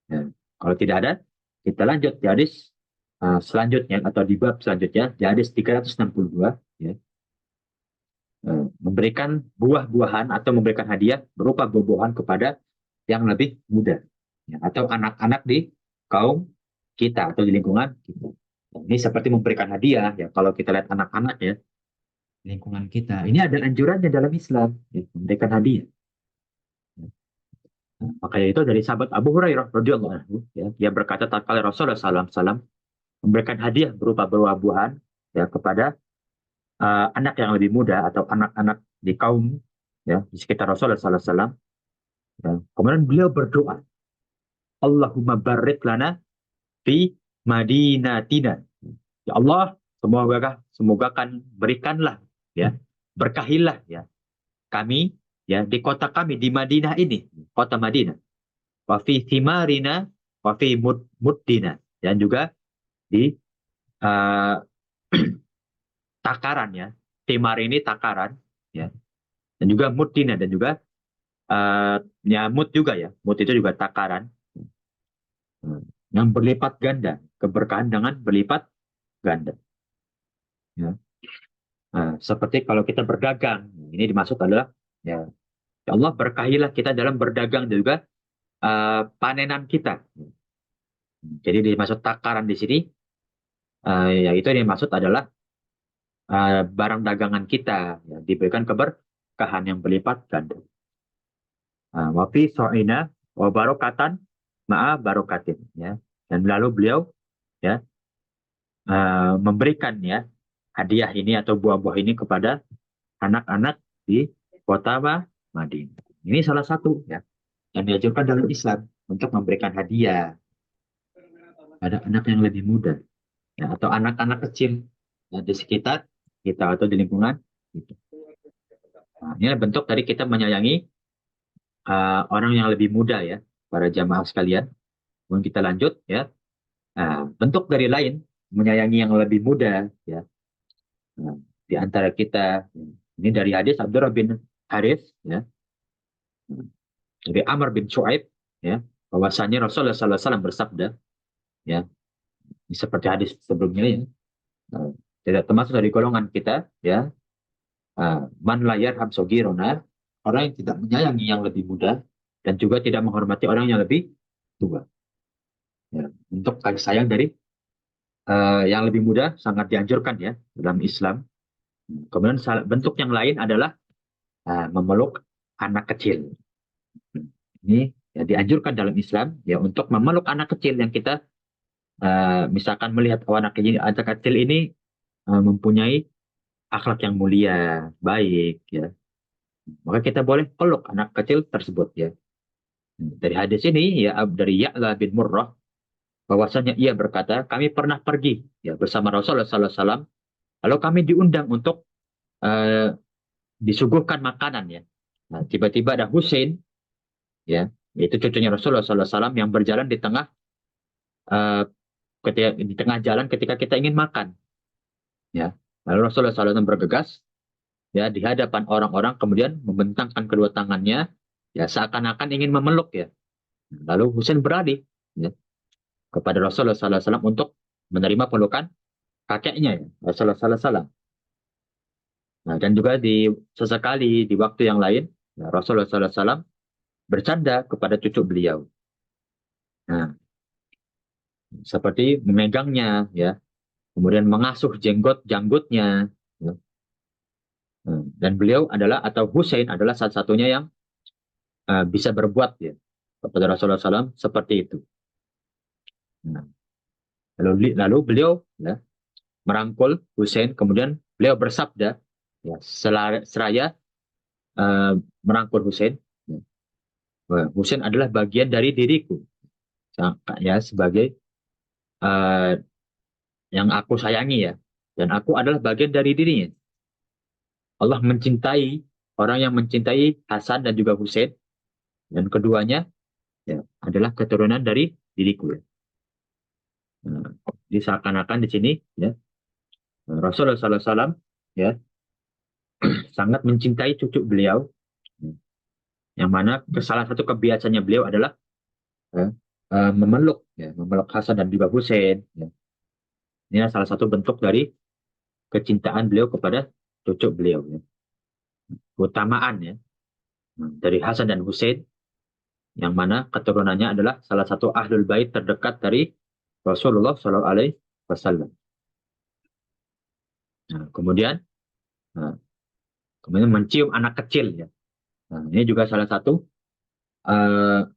Ya. Kalau tidak ada, kita lanjut di hadis selanjutnya atau di bab selanjutnya, di hadis 362 ya. Memberikan buah-buahan atau memberikan hadiah berupa buah-buahan kepada yang lebih muda ya, atau anak-anak di kaum kita atau di lingkungan kita. Ini seperti memberikan hadiah ya. Kalau kita lihat anak-anak ya lingkungan kita, ini ada anjurannya dalam Islam ya, memberikan hadiah. Nah, makanya itu dari sahabat Abu Hurairah radhiyallahu anhu ya, dia berkata tatkala Rasulullah SAW memberikan hadiah berupa buah-buahan ya kepada anak yang lebih muda atau anak-anak di kaum ya di sekitar Rasulullah SAW. Ya. Kemudian beliau berdoa, Allahumma barik lana fi madinatina. Ya Allah, semoga kan berikanlah ya, berkahilah ya kami ya di kota kami di Madinah ini, kota Madinah. Wa fi thimarina wa fi muddina dan juga di uh, takaran ya. Timar ini takaran ya. Dan juga muddina dan juga ya mud juga ya. Mud itu juga takaran. Yang berlipat ganda, keberkahan dengan berlipat ganda. Ya. Nah, seperti kalau kita berdagang, ini dimaksud adalah ya, ya Allah berkahilah kita dalam berdagang dan juga panenan kita. Jadi dimaksud takaran di sini, yaitu yang dimaksud adalah barang dagangan kita ya, diberikan keberkahan yang berlipat ganda. Wafi so'ina wa barokatan ma'a barokatin. Ya. Dan lalu beliau ya memberikan ya hadiah ini atau buah-buah ini kepada anak-anak di kota Madinah. Ini salah satu ya yang diajarkan dalam Islam untuk memberikan hadiah. pada anak yang lebih muda, ya, atau anak-anak kecil, ya, di sekitar kita atau di lingkungan gitu. Nah, ini bentuk dari kita menyayangi orang yang lebih muda, ya, para jamaah sekalian. Kemudian kita lanjut, ya. Nah, bentuk dari lain menyayangi yang lebih muda, ya. Nah, di antara kita, ini dari hadis Abdurrah bin Harith, ya, dari Amr bin Shu'aib, ya, bahwasanya Rasulullah SAW bersabda, ya, seperti hadis sebelumnya, ya, tidak termasuk dari golongan kita, ya, man la yarham sogirona, orang yang tidak menyayangi yang lebih muda dan juga tidak menghormati orang yang lebih tua. Ya, untuk kasih sayang dari yang lebih muda sangat dianjurkan, ya, dalam Islam. Kemudian bentuk yang lain adalah memeluk anak kecil. Ini, ya, dianjurkan dalam Islam, ya, untuk memeluk anak kecil yang kita misalkan melihat anak kecil ini mempunyai akhlak yang mulia, baik, ya, maka kita boleh peluk anak kecil tersebut, ya. Dari hadis ini, ya, dari Ya'la bin Murrah, bahwasanya ia berkata, kami pernah pergi, ya, bersama Rasulullah SAW, lalu kami diundang untuk eh, disuguhkan makanan, ya. Nah, tiba-tiba ada Hussein, ya, yaitu cucunya Rasulullah SAW, yang berjalan eh, di tengah jalan ketika kita ingin makan, ya. Lalu Rasulullah SAW bergegas, ya, di hadapan orang-orang, kemudian membentangkan kedua tangannya, ya, seakan-akan ingin memeluk, ya. Lalu Hussein beralih, ya, kepada Rasulullah SAW untuk menerima pelukan kakeknya, ya, Rasulullah SAW. Nah, dan juga sesekali di waktu yang lain, ya, Rasulullah SAW bercanda kepada cucu beliau. Nah, seperti memegangnya, ya, kemudian mengasuh janggutnya, ya. Nah, dan beliau adalah, atau Hussein adalah satu-satunya yang bisa berbuat, ya, kepada Rasulullah SAW seperti itu. Nah, lalu beliau, ya, merangkul Hussein, kemudian beliau bersabda, ya, seraya merangkul Hussein, ya, Hussein adalah bagian dari diriku, ya, sebagai uh, yang aku sayangi, ya, dan aku adalah bagian dari dirinya. Allah mencintai orang yang mencintai Hasan dan juga Hussein, dan keduanya, ya, adalah keturunan dari diriku, ya. Nah, seakan-akan di sini, ya, Rasulullah SAW, ya, sangat mencintai cucu beliau, ya, yang mana salah satu kebiasaannya beliau adalah ya, memeluk Hasan dan juga Hussein, ya. Ini salah satu bentuk dari kecintaan beliau kepada cucu beliau, ya. Keutamaan, ya, dari Hasan dan Hussein, yang mana keturunannya adalah salah satu ahlul bait terdekat dari Rasulullah SAW. Nah, nah, kemudian mencium anak kecil, ya. Nah, ini juga salah satu uh,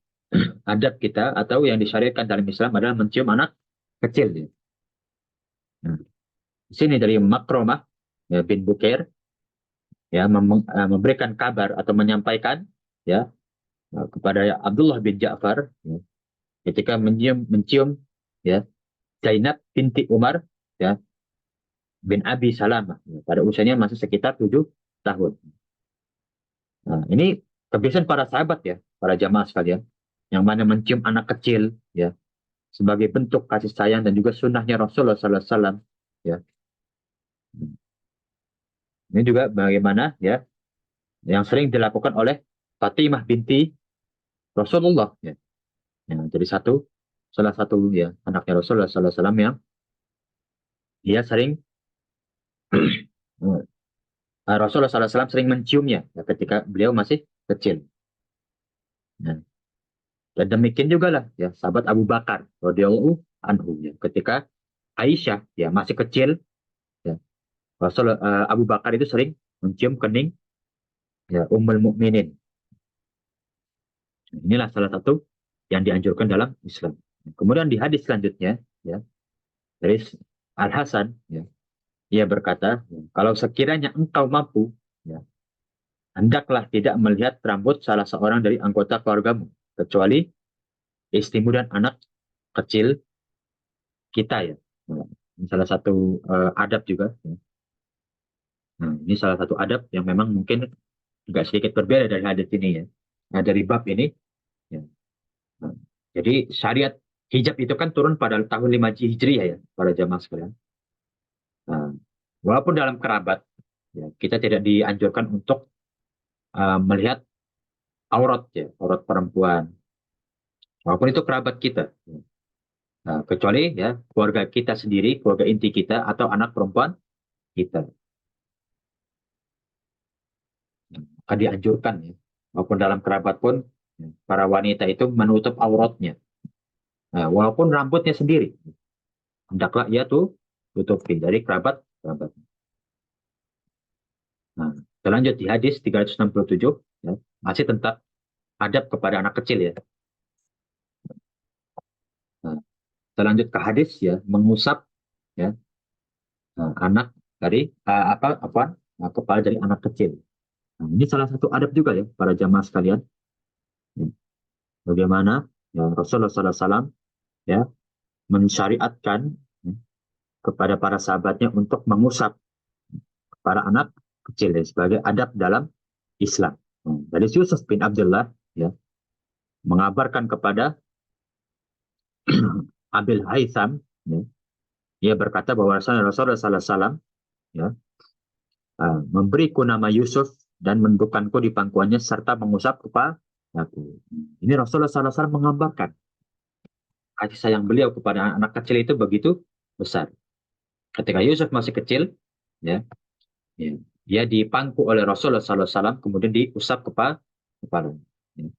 adab kita atau yang disyariatkan dalam Islam adalah mencium anak kecil, ya. Nah, di sini dari Makromah, ya, bin Bukair, ya, memberikan kabar atau menyampaikan, ya, kepada Abdullah bin Ja'far, ya, ketika mencium, ya, Zainab binti Umar, ya, bin Abi Salamah, ya, pada usianya masih sekitar 7 tahun. Nah, ini kebiasaan para sahabat, ya, para jamaah sekalian, yang mana mencium anak kecil, ya, sebagai bentuk kasih sayang dan juga sunnahnya Rasulullah SAW, ya. Ini juga bagaimana, ya, yang sering dilakukan oleh Fatimah binti Rasulullah, ya. Jadi salah satu, ya, anaknya Rasulullah SAW yang dia sering Rasulullah SAW sering menciumnya, ya, ketika beliau masih kecil. Nah, dan demikian juga lah, ya, sahabat Abu Bakar radhiyallahu anhu, ya, ketika Aisyah, ya, masih kecil, ya, Abu Bakar itu sering mencium kening, ya, Ummul Mukminin. Inilah salah satu yang dianjurkan dalam Islam. Kemudian di hadis selanjutnya, ya, dari Al Hasan, ya, ia berkata, kalau sekiranya engkau mampu, ya, hendaklah tidak melihat rambut salah seorang dari anggota keluargamu, kecuali istrimu dan anak kecil, kita ya. Nah, ini salah satu adab juga. Ya. Nah, ini salah satu adab yang memang mungkin agak sedikit berbeda dari hadis ini ya. Nah, dari bab ini. Ya. Nah, jadi syariat hijab itu kan turun pada tahun 5 Hijriah ya, para jamaah sekalian. Nah, walaupun dalam kerabat, ya, kita tidak dianjurkan untuk melihat aurat ya, aurat perempuan. Walaupun itu kerabat kita. Nah, kecuali ya keluarga kita sendiri, keluarga inti kita atau anak perempuan kita. Maka dianjurkan ya. Maupun dalam kerabat pun ya, para wanita itu menutup auratnya. Nah, walaupun rambutnya sendiri, hendaklah ia tuh tutupi dari kerabat. Nah, selanjut di hadis 367 ya, masih tentang adab kepada anak kecil ya. Nah, selanjut ke hadis ya, mengusap ya anak dari kepala dari anak kecil. Nah, ini salah satu adab juga ya para jamaah sekalian. Ya, bagaimana ya Rasulullah SAW ya mensyariatkan ya, kepada para sahabatnya untuk mengusap para anak kecil ya, sebagai adab dalam Islam. Dari Yusuf bin Abdullah ya mengabarkan kepada Abil Haytham ya, ia berkata bahwa Rasulullah SAW ya, memberiku nama Yusuf dan mendudukanku di pangkuannya serta mengusap kepalaku. Ini Rasulullah SAW menggambarkan kasih sayang beliau kepada anak kecil itu begitu besar. Ketika Yusuf masih kecil, ya, ya dia dipangku oleh Rasulullah SAW kemudian diusap kepala. Ya.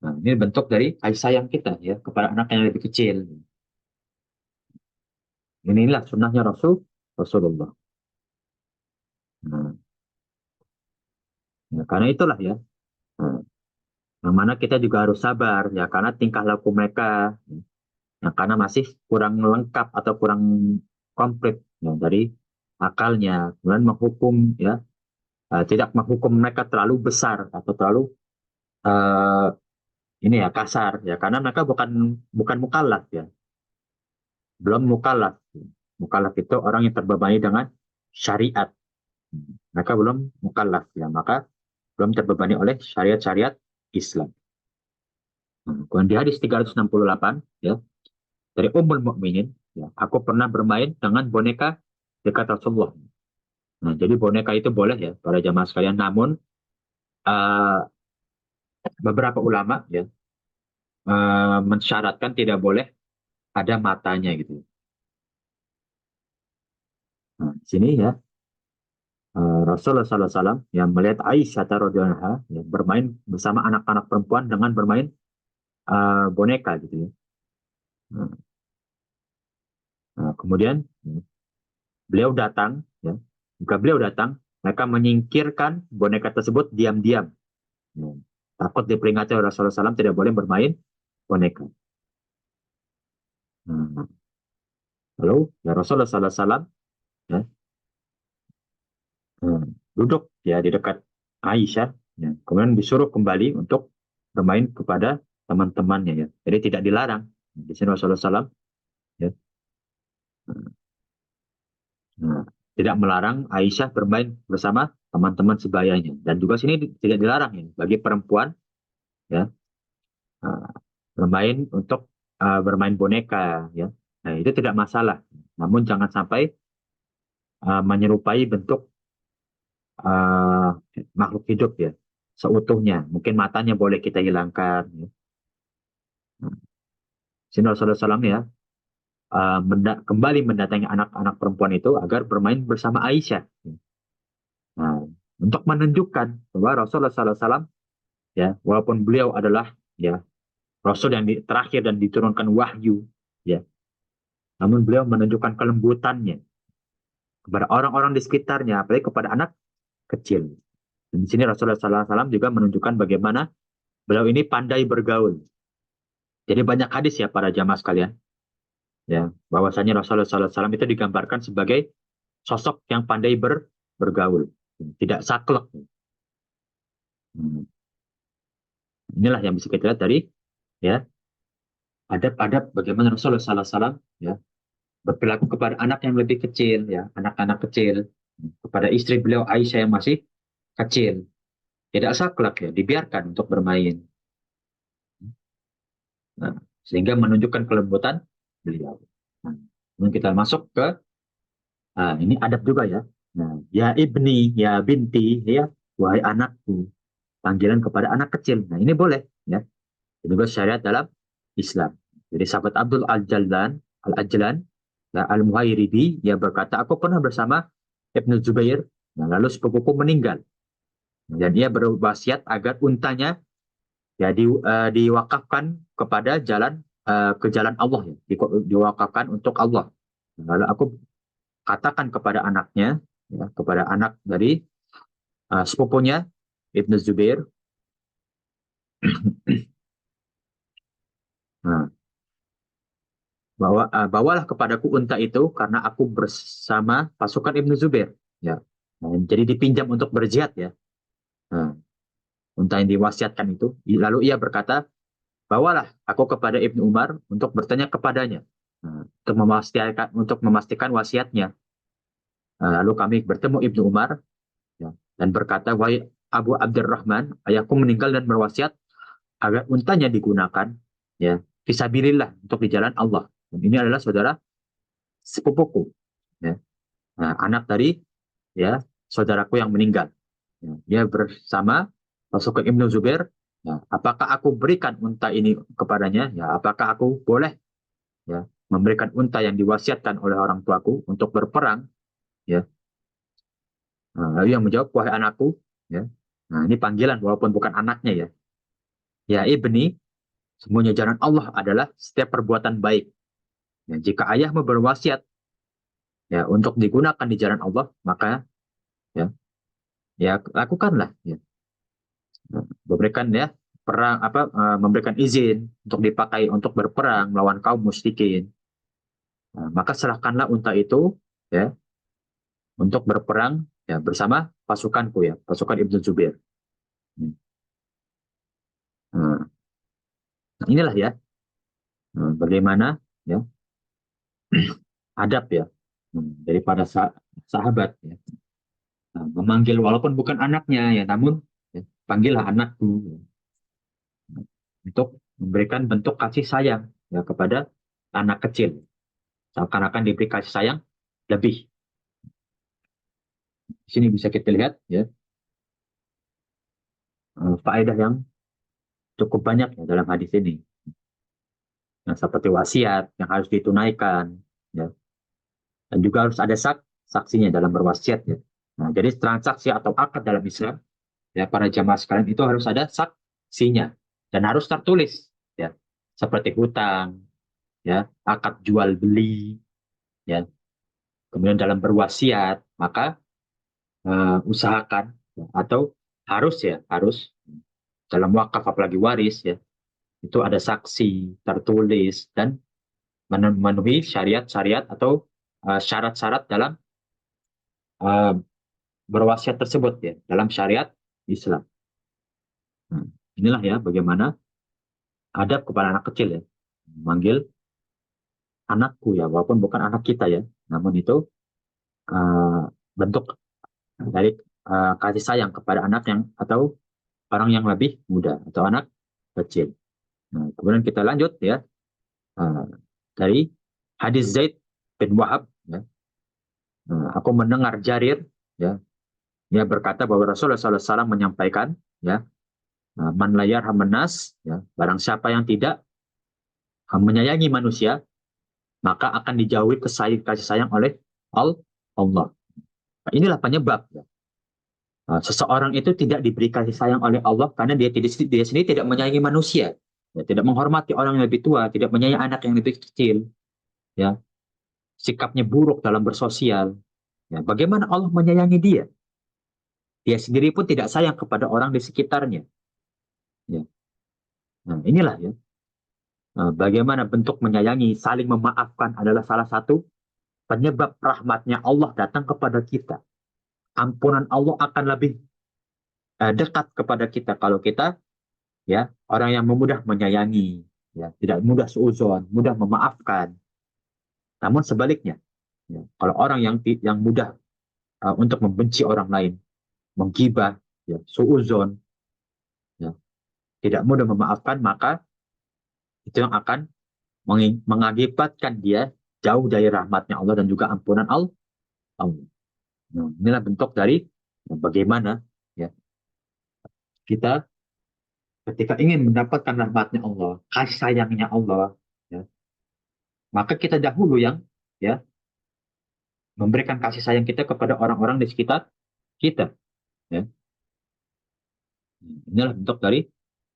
Nah, ini bentuk dari kasih sayang kita ya kepada anak yang lebih kecil. Inilah sunnahnya Rasulullah. Nah, ya, karena itulah ya. Nah, yang mana kita juga harus sabar ya karena tingkah laku mereka ya, karena masih kurang lengkap atau kurang komplit ya, dari akalnya, kemudian menghukum ya tidak menghukum mereka terlalu besar atau terlalu uh, ini ya kasar ya karena mereka bukan mukallaf ya, belum mukallaf. Mukallaf itu orang yang terbebani dengan syariat. Mereka belum mukallaf ya, maka belum terbebani oleh syariat-syariat Islam. Kemudian di hadis 368 ya dari Ummul Mukminin ya, aku pernah bermain dengan boneka dekat Rasulullah. Nah, jadi boneka itu boleh ya para jamaah sekalian, namun uh, beberapa ulama ya mensyaratkan tidak boleh ada matanya gitu. Nah, di sini ya Rasulullah SAW yang melihat Aisyah radhiyallahu anha ya, bermain bersama anak-anak perempuan dengan bermain boneka gitu ya. Nah, kemudian ya, beliau datang ya. Jika beliau datang, mereka menyingkirkan boneka tersebut diam-diam. Ya. Takut diperingati oleh Rasulullah SAW tidak boleh bermain boneka. Nah, lalu ya Rasulullah SAW ya, hmm, duduk ya di dekat Aisyah, ya. Kemudian disuruh kembali untuk bermain kepada teman-temannya ya. Jadi tidak dilarang. Di sini Rasulullah SAW ya, nah, tidak melarang Aisyah bermain bersama teman-teman sebayanya. Dan juga sini tidak dilarang ya bagi perempuan ya uh, bermain untuk bermain boneka ya. Nah, itu tidak masalah. Namun jangan sampai menyerupai bentuk uh, makhluk hidup ya seutuhnya. Mungkin matanya boleh kita hilangkan. Ya. Nah, sini Rasulullah SAW ya kembali mendatangi anak-anak perempuan itu agar bermain bersama Aisyah. Nah, untuk menunjukkan bahwa Rasulullah SAW ya walaupun beliau adalah ya Rasul yang terakhir dan diturunkan wahyu ya, namun beliau menunjukkan kelembutannya kepada orang-orang di sekitarnya, apalagi kepada anak kecil. Dan di sini Rasulullah SAW juga menunjukkan bagaimana beliau ini pandai bergaul. Jadi banyak hadis ya para jamaah sekalian, ya bahwasanya Rasulullah SAW itu digambarkan sebagai sosok yang pandai bergaul, tidak saklek. Hmm. Inilah yang bisa kita lihat dari ya adab-adab bagaimana Rasulullah SAW ya berperilaku kepada anak yang lebih kecil, ya, anak-anak kecil, kepada istri beliau Aisyah yang masih kecil. Tidak saklek ya, dibiarkan untuk bermain. Nah, sehingga menunjukkan kelembutan beliau. Nah, kemudian kita masuk ke ini adab juga ya. Nah, ya ibni, ya binti, ya wahai anakku. Panggilan kepada anak kecil. Nah, ini boleh ya. Ini juga syariat dalam Islam. Jadi sahabat Abdul Al-Ajlan, nah, Al-Muhairibi, dia berkata, aku pernah bersama Ibnu Zubair, nah, lalu sepupuku meninggal. Dan dia berwasiat agar untanya ya diwakafkan kepada ke jalan Allah ya, diwakafkan untuk Allah. Lalu aku katakan kepada anaknya, ya, kepada anak dari sepupunya Ibnu Zubair, nah, bawalah kepadaku unta itu karena aku bersama pasukan Ibnu Zubair. Ya, nah, jadi dipinjam untuk berjihad ya. Nah, unta yang diwasiatkan itu. Lalu ia berkata, bawalah aku kepada Ibnu Umar untuk bertanya kepadanya. Nah, untuk memastikan wasiatnya. Nah, lalu kami bertemu Ibnu Umar ya, dan berkata, wahai Abu Abdurrahman, ayahku meninggal dan berwasiat agar untanya digunakan ya fisabilillah untuk di jalan Allah. Dan ini adalah saudara sepupuku ya. Nah, anak dari ya saudaraku yang meninggal. Ya, dia bersama pasukan Ibnu Zubair. Ya, apakah aku berikan unta ini kepadanya? Ya, apakah aku boleh ya memberikan unta yang diwasiatkan oleh orang tuaku untuk berperang? Ya, nah, lalu yang menjawab, wahai anakku. Ya, nah ini panggilan walaupun bukan anaknya ya. Ya ibni, semuanya jalan Allah adalah setiap perbuatan baik. Ya, jika ayahmu berwasiat ya untuk digunakan di jalan Allah, maka ya ya lakukanlah. Ya. Memberikan ya memberikan izin untuk dipakai untuk berperang melawan kaum musyrikin. Nah, maka serahkanlah unta itu ya untuk berperang ya bersama pasukanku ya, pasukan Ibnu Zubair. Hmm. Nah, inilah ya bagaimana ya adab ya daripada sahabat ya. Nah, memanggil walaupun bukan anaknya ya, namun ya, panggillah anakku ya, untuk memberikan bentuk kasih sayang ya kepada anak kecil. Seakan-akan diberi kasih sayang lebih. Di sini bisa kita lihat ya faedah yang cukup banyak ya dalam hadis ini. Yang seperti wasiat yang harus ditunaikan ya. Dan juga harus ada saksinya dalam berwasiat ya. Nah, jadi transaksi atau akad dalam Islam ya para jamaah sekalian itu harus ada saksinya dan harus tertulis ya. Seperti hutang ya, akad jual beli ya. Kemudian dalam berwasiat maka usahakan ya, atau harus dalam wakaf apalagi waris ya itu ada saksi tertulis dan memenuhi syariat-syariat atau syarat-syarat dalam uh, berwasiat tersebut ya dalam syariat Islam. Nah, inilah ya bagaimana adab kepada anak kecil ya, memanggil anakku ya walaupun bukan anak kita ya, namun itu uh, bentuk dari kasih sayang kepada anak yang atau orang yang lebih muda atau anak kecil. Nah, kemudian kita lanjut ya uh, dari hadis Zaid bin Wahab ya. Nah, aku mendengar Jarir ya, dia berkata bahwa Rasulullah SAW menyampaikan ya, man layar menas ya, barang siapa yang tidak menyayangi manusia maka akan dijauhi kasih sayang oleh Allah. Nah, inilah penyebab ya. Seseorang itu tidak diberi kasih sayang oleh Allah karena dia sendiri tidak menyayangi manusia, ya, tidak menghormati orang yang lebih tua, tidak menyayangi anak yang lebih kecil, ya, sikapnya buruk dalam bersosial. Ya, bagaimana Allah menyayangi dia? Dia sendiri pun tidak sayang kepada orang di sekitarnya. Ya. Nah, inilah ya. Bagaimana bentuk menyayangi, saling memaafkan adalah salah satu penyebab rahmatnya Allah datang kepada kita. Ampunan Allah akan lebih dekat kepada kita kalau kita ya orang yang mudah menyayangi, ya tidak mudah suudzon, mudah memaafkan. Namun sebaliknya, ya, kalau orang yang mudah untuk membenci orang lain, menggibah, ya, suuzon, ya, tidak mudah memaafkan, maka itu yang akan mengakibatkan dia jauh dari rahmatnya Allah dan juga ampunan Allah. Nah, inilah bentuk dari bagaimana ya kita ketika ingin mendapatkan rahmatnya Allah, kasih sayangnya Allah, ya, maka kita dahulu yang ya memberikan kasih sayang kita kepada orang-orang di sekitar kita. Ya. Inilah bentuk dari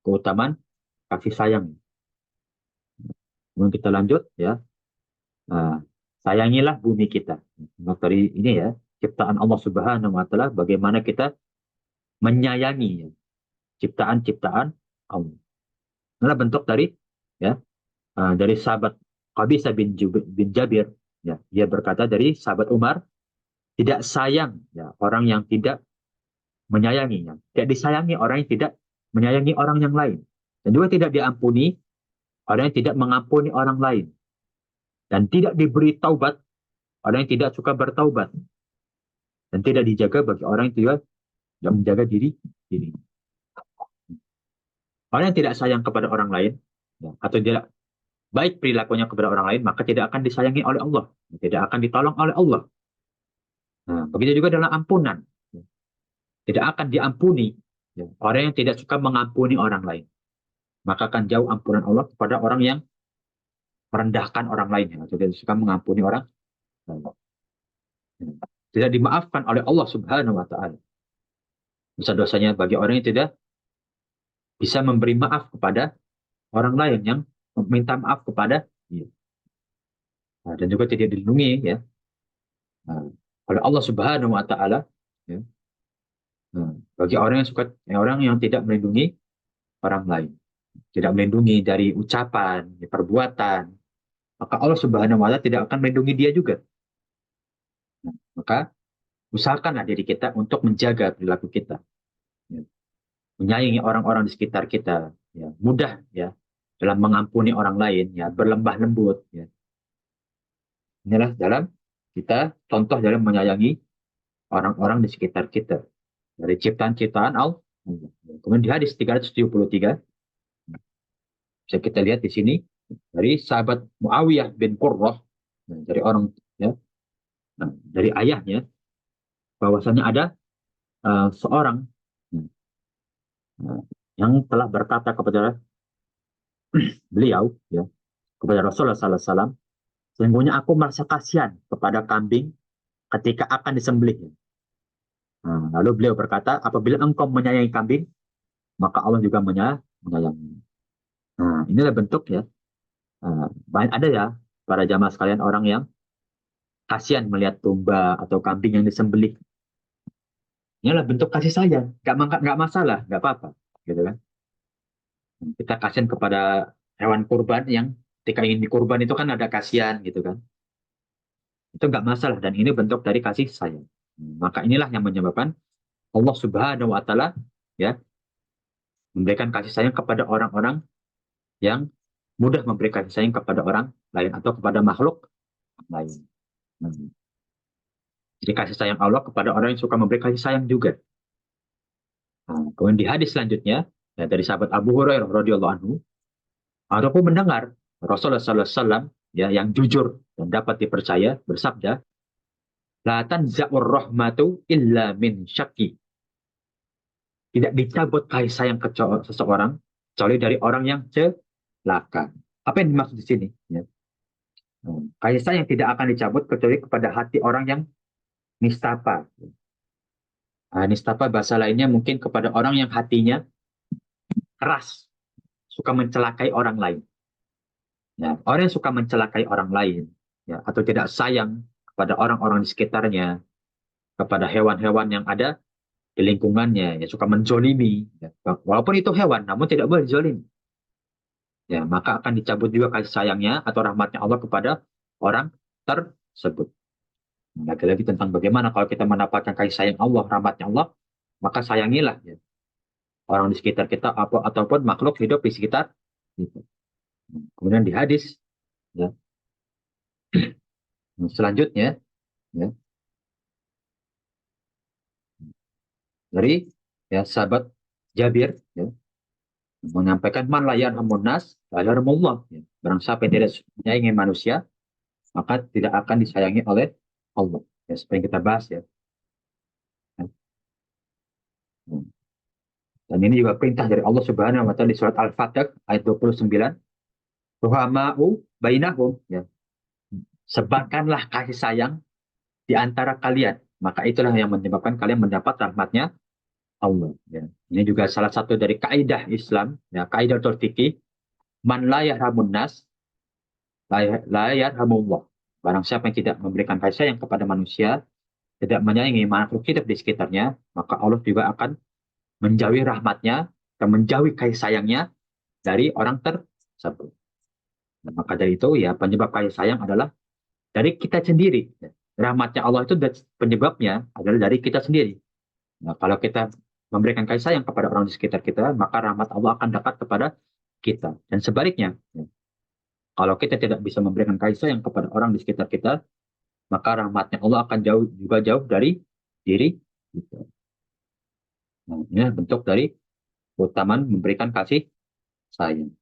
keutamaan kasih sayang. Kemudian kita lanjut ya. Nah, sayangilah bumi kita. Bentuk dari ini ya, ciptaan Allah Subhanahu wa taala bagaimana kita menyayangi ya, ciptaan-ciptaan Allah. Inilah bentuk dari ya dari sahabat Qabisah bin Jabir ya, dia berkata dari sahabat Umar, tidak sayang ya orang yang tidak menyayanginya. Tidak disayangi orang yang tidak menyayangi orang yang lain. Dan juga tidak diampuni orang yang tidak mengampuni orang lain. Dan tidak diberi taubat orang yang tidak suka bertaubat. Dan tidak dijaga bagi orang yang tidak menjaga diri. Orang yang tidak sayang kepada orang lain, ya, atau tidak baik perilakunya kepada orang lain, maka tidak akan disayangi oleh Allah. Tidak akan ditolong oleh Allah. Nah, begitu juga dalam ampunan. Tidak akan diampuni ya, orang yang tidak suka mengampuni orang lain. Maka akan jauh ampunan Allah kepada orang yang merendahkan orang lain, ya, atau tidak suka mengampuni orang lain. Tidak dimaafkan oleh Allah Subhanahu wa taala. Dosa-dosanya bagi orang yang tidak bisa memberi maaf kepada orang lain yang meminta maaf kepada dia. Nah, dan juga tidak dilindungi ya oleh Allah Subhanahu wa taala ya. Nah, bagi orang yang orang yang tidak melindungi orang lain, tidak melindungi dari ucapan, perbuatan, maka Allah Subhanahu wa taala tidak akan melindungi dia juga. Nah, maka usahakanlah diri kita untuk menjaga perilaku kita. Ya. Menyayangi orang-orang di sekitar kita, ya, mudah ya dalam mengampuni orang lain, ya, berlembah lembut. Ya. Inilah dalam kita contoh dalam menyayangi orang-orang di sekitar kita dari ciptaan-ciptaan Allah. Kemudian di hadis 373 bisa kita lihat di sini dari sahabat Muawiyah bin Qurrah, dari orang ya, dari ayahnya, bahwasanya ada seorang yang telah berkata kepada beliau ya, kepada Rasulullah SAW, sesungguhnya aku merasa kasihan kepada kambing ketika akan disembelih. Nah, lalu beliau berkata, apabila engkau menyayangi kambing, maka Allah juga menyayangi. Nah, inilah bentuk ya. Banyak ada ya para jamaah sekalian orang yang kasihan melihat domba atau kambing yang disembelih. Inilah bentuk kasih sayang. Nggak masalah, nggak apa-apa, gitu kan. Kita kasihan kepada hewan kurban yang ketika ingin dikurban itu kan ada kasihan, gitu kan. Itu nggak masalah dan ini bentuk dari kasih sayang. Maka inilah yang menyebabkan Allah Subhanahu wa taala ya memberikan kasih sayang kepada orang-orang yang mudah memberikan kasih sayang kepada orang lain atau kepada makhluk lain. Jadi kasih sayang Allah kepada orang yang suka memberi kasih sayang juga. Nah, kemudian di hadis selanjutnya ya, dari sahabat Abu Hurairah radhiyallahu anhu, aku mendengar Rasulullah SAW ya yang jujur dan dapat dipercaya bersabda, la tanza'ur rahmatu illa min syakki. Tidak dicabut kasih sayang ke seseorang kecuali dari orang yang celaka. Apa yang dimaksud di sini? Ya. Kasih sayang tidak akan dicabut kecuali kepada hati orang yang nistapa. Nistapa bahasa lainnya mungkin kepada orang yang hatinya keras, suka mencelakai orang lain. Ya, orang yang suka mencelakai orang lain, ya, atau tidak sayang kepada orang-orang di sekitarnya, kepada hewan-hewan yang ada di lingkungannya, ya, suka menzolimi. Ya. Walaupun itu hewan, namun tidak boleh dizolimi. Ya, maka akan dicabut juga kasih sayangnya atau rahmatnya Allah kepada orang tersebut. Lagi-lagi tentang bagaimana kalau kita mendapatkan kasih sayang Allah, rahmatnya Allah, maka sayangilah ya, orang di sekitar kita ataupun makhluk hidup di sekitar kita. Kemudian di hadis, ya, Selanjutnya, ya, dari ya sahabat Jabir, ya, menyampaikan man la yarhamun nas la yarhamullah. Ya. Barang siapa yang tidak menyayangi manusia, maka tidak akan disayangi oleh Allah. Ya, seperti yang kita bahas ya. Dan ini juga perintah dari Allah Subhanahu wa taala di surat Al-Fatih ayat 29. Ruhama'u bainahum, ya. Sebarkanlah kasih sayang di antara kalian. Maka itulah yang menyebabkan kalian mendapat rahmatnya Allah. Ya. Ini juga salah satu dari kaidah Islam, ya, kaidah fikih, man la yarhamun nas la yarhamullah. Barang siapa yang tidak memberikan kasih sayang kepada manusia, tidak menyayangi makhluk hidup di sekitarnya, maka Allah juga akan menjauhi rahmatnya dan menjauhi kasih sayangnya dari orang tersebut. Nah, maka dari itu ya penyebab kasih sayang adalah dari kita sendiri. Rahmatnya Allah itu penyebabnya adalah dari kita sendiri. Nah, kalau kita memberikan kasih sayang kepada orang di sekitar kita, maka rahmat Allah akan dekat kepada kita. Dan sebaliknya, ya, kalau kita tidak bisa memberikan kasih sayang kepada orang di sekitar kita, maka rahmatnya Allah akan jauh dari diri kita. Nah, ini bentuk dari keutamaan memberikan kasih sayang.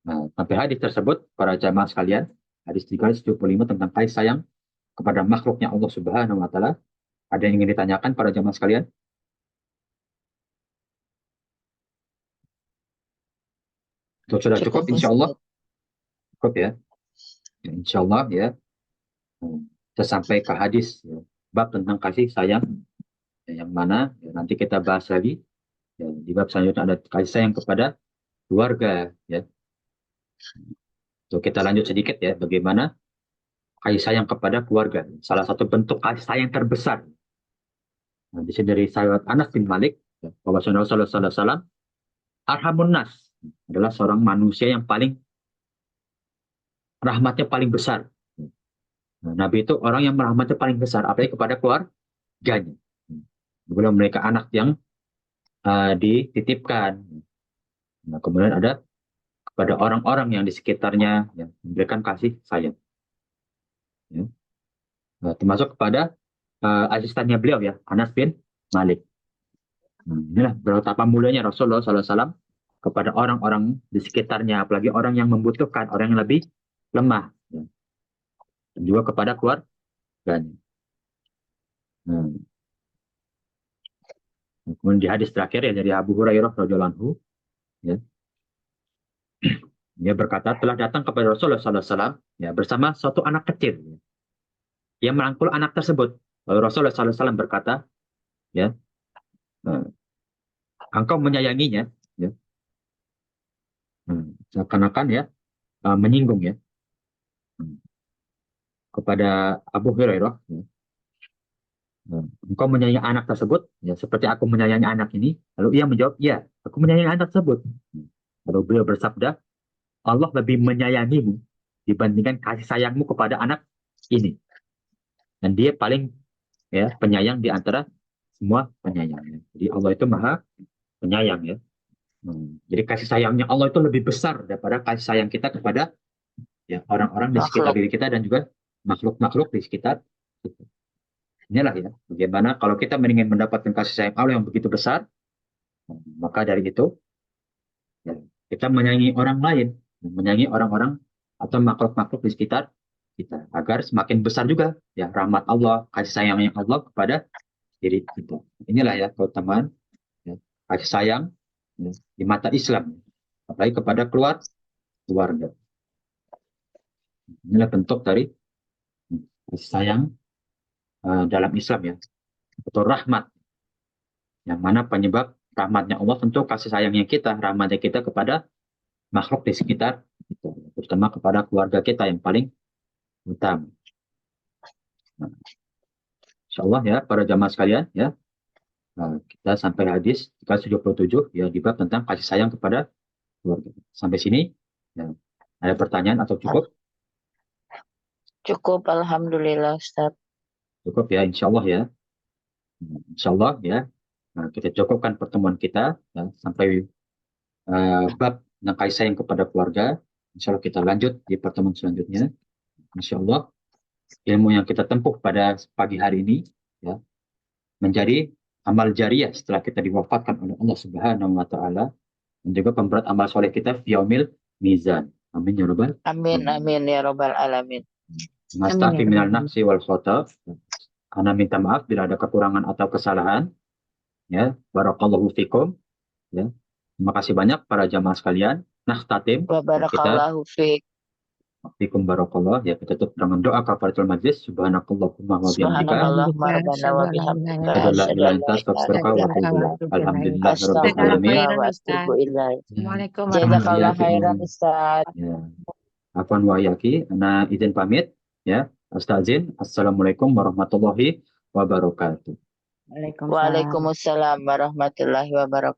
Nah, sampai hadis tersebut, para jamaah sekalian, hadis 375 tentang kasih sayang kepada makhluknya Allah Subhanahu wa taala. Ada yang ingin ditanyakan para jamaah sekalian? Itu sudah cukup, Cukup insya Allah. Ustaz. Cukup ya. Insya Allah ya. Kita sampai ke hadis ya, bab tentang kasih sayang ya, yang mana ya, nanti kita bahas lagi ya, di bab selanjutnya ada kasih sayang kepada keluarga ya. So, kita lanjut sedikit ya bagaimana kasih sayang kepada keluarga. Salah satu bentuk kasih sayang terbesar. Nah, di sini dari sahabat Anas bin Malik ya, bahwa Rasulullah SAW arhamun nas adalah seorang manusia yang paling rahmatnya paling besar. Nah, Nabi itu orang yang rahmatnya paling besar, apalagi kepada keluarganya. Belum mereka anak yang dititipkan. Nah, kemudian ada kepada orang-orang yang di sekitarnya yang memberikan kasih sayang. Ya. Nah, termasuk kepada asistennya beliau ya, Anas bin Malik. Nah, inilah betapa mulianya Rasulullah SAW kepada orang-orang di sekitarnya, apalagi orang yang membutuhkan, orang yang lebih lemah, ya. Dan juga kepada keluarganya. Nah, kemudian di hadis terakhir ya dari Abu Hurairah radhiyallahu anhu, ya, dia berkata telah datang kepada Rasulullah SAW ya, bersama suatu anak kecil ya, yang merangkul anak tersebut. Lalu Rasulullah SAW berkata, ya, engkau menyayanginya, ya, seakan-akan ya menyinggung ya kepada Abu Hurairah. Ya. Engkau menyayangi anak tersebut, ya seperti aku menyayangi anak ini. Lalu ia menjawab, ya, aku menyayangi anak tersebut. Lalu beliau bersabda, Allah lebih menyayangimu dibandingkan kasih sayangmu kepada anak ini. Dan dia paling ya penyayang di antara semua penyayang. Jadi Allah itu maha penyayang ya. Jadi kasih sayangnya Allah itu lebih besar daripada kasih sayang kita kepada ya orang-orang di sekitar Makhluk. diri kita dan juga makhluk-makhluk di sekitar kita. Inilah ya, bagaimana kalau kita ingin mendapatkan kasih sayang Allah yang begitu besar, maka dari itu ya, kita menyayangi orang lain, menyayangi orang-orang atau makhluk-makhluk di sekitar kita, agar semakin besar juga ya rahmat Allah, kasih sayangnya Allah kepada diri kita. Inilah ya keutamaan ya, kasih sayang ya, di mata Islam, apalagi kepada keluarga. Inilah bentuk dari kasih sayang dalam Islam ya, atau rahmat, yang mana penyebab rahmatnya Allah tentu kasih sayangnya kita, rahmatnya kita kepada makhluk di sekitar kita, terutama kepada keluarga kita yang paling utama. Nah, Insya Allah ya para jamaah sekalian ya, kita sampai hadis 377 ya di bab tentang kasih sayang kepada keluarga. Sampai sini ya, ada pertanyaan atau cukup? Cukup Alhamdulillah Ustaz. Cukup ya, insya Allah ya. Insya Allah ya. Nah, kita cukupkan pertemuan kita ya, sampai bab tentang kasih sayang kepada keluarga. Insya Allah kita lanjut di pertemuan selanjutnya. Insya Allah. ilmu yang kita tempuh pada pagi hari ini ya menjadi amal jariah setelah kita diwafatkan oleh Allah Subhanahu wa taala, dan juga pemberat amal soleh kita fi yaumil mizan. Amin ya rabbal Amin, alamin. amin ya Robbal Alamin. Nastafi minal nafsi wal khata. Ana minta maaf bila ada kekurangan atau kesalahan. Ya, barakallahu fikum. Ya, terima kasih banyak para jamaah sekalian. Nakhtatim. Wa Ya, kita barakallahu fiik. fikum barakallah. Ya, kita tutup dengan doa kafaratul majlis. Subhanakallahumma wa bihamdika. Subhanakallahumma rabbana wa bihamdika Asyhadu an la asyhadu ilaha an illa la anta ilaha astaghfiruka wa illa atubu anta ilaik. Alhamdulillah rabbil Jazakallah alamin. astaghfiruka khairan wa Ustaz. atubu ilaik. Ya, Assalamualaikum Jazakallah warahmatullahi khairan Wa'iyyakum. Ustaz. Ya. Afwan wa yaki, ana izin pamit ya. Astazin. Assalamualaikum warahmatullahi wabarakatuh. wabarakatuh. Waalaikumsalam warahmatullahi wabarakatuh.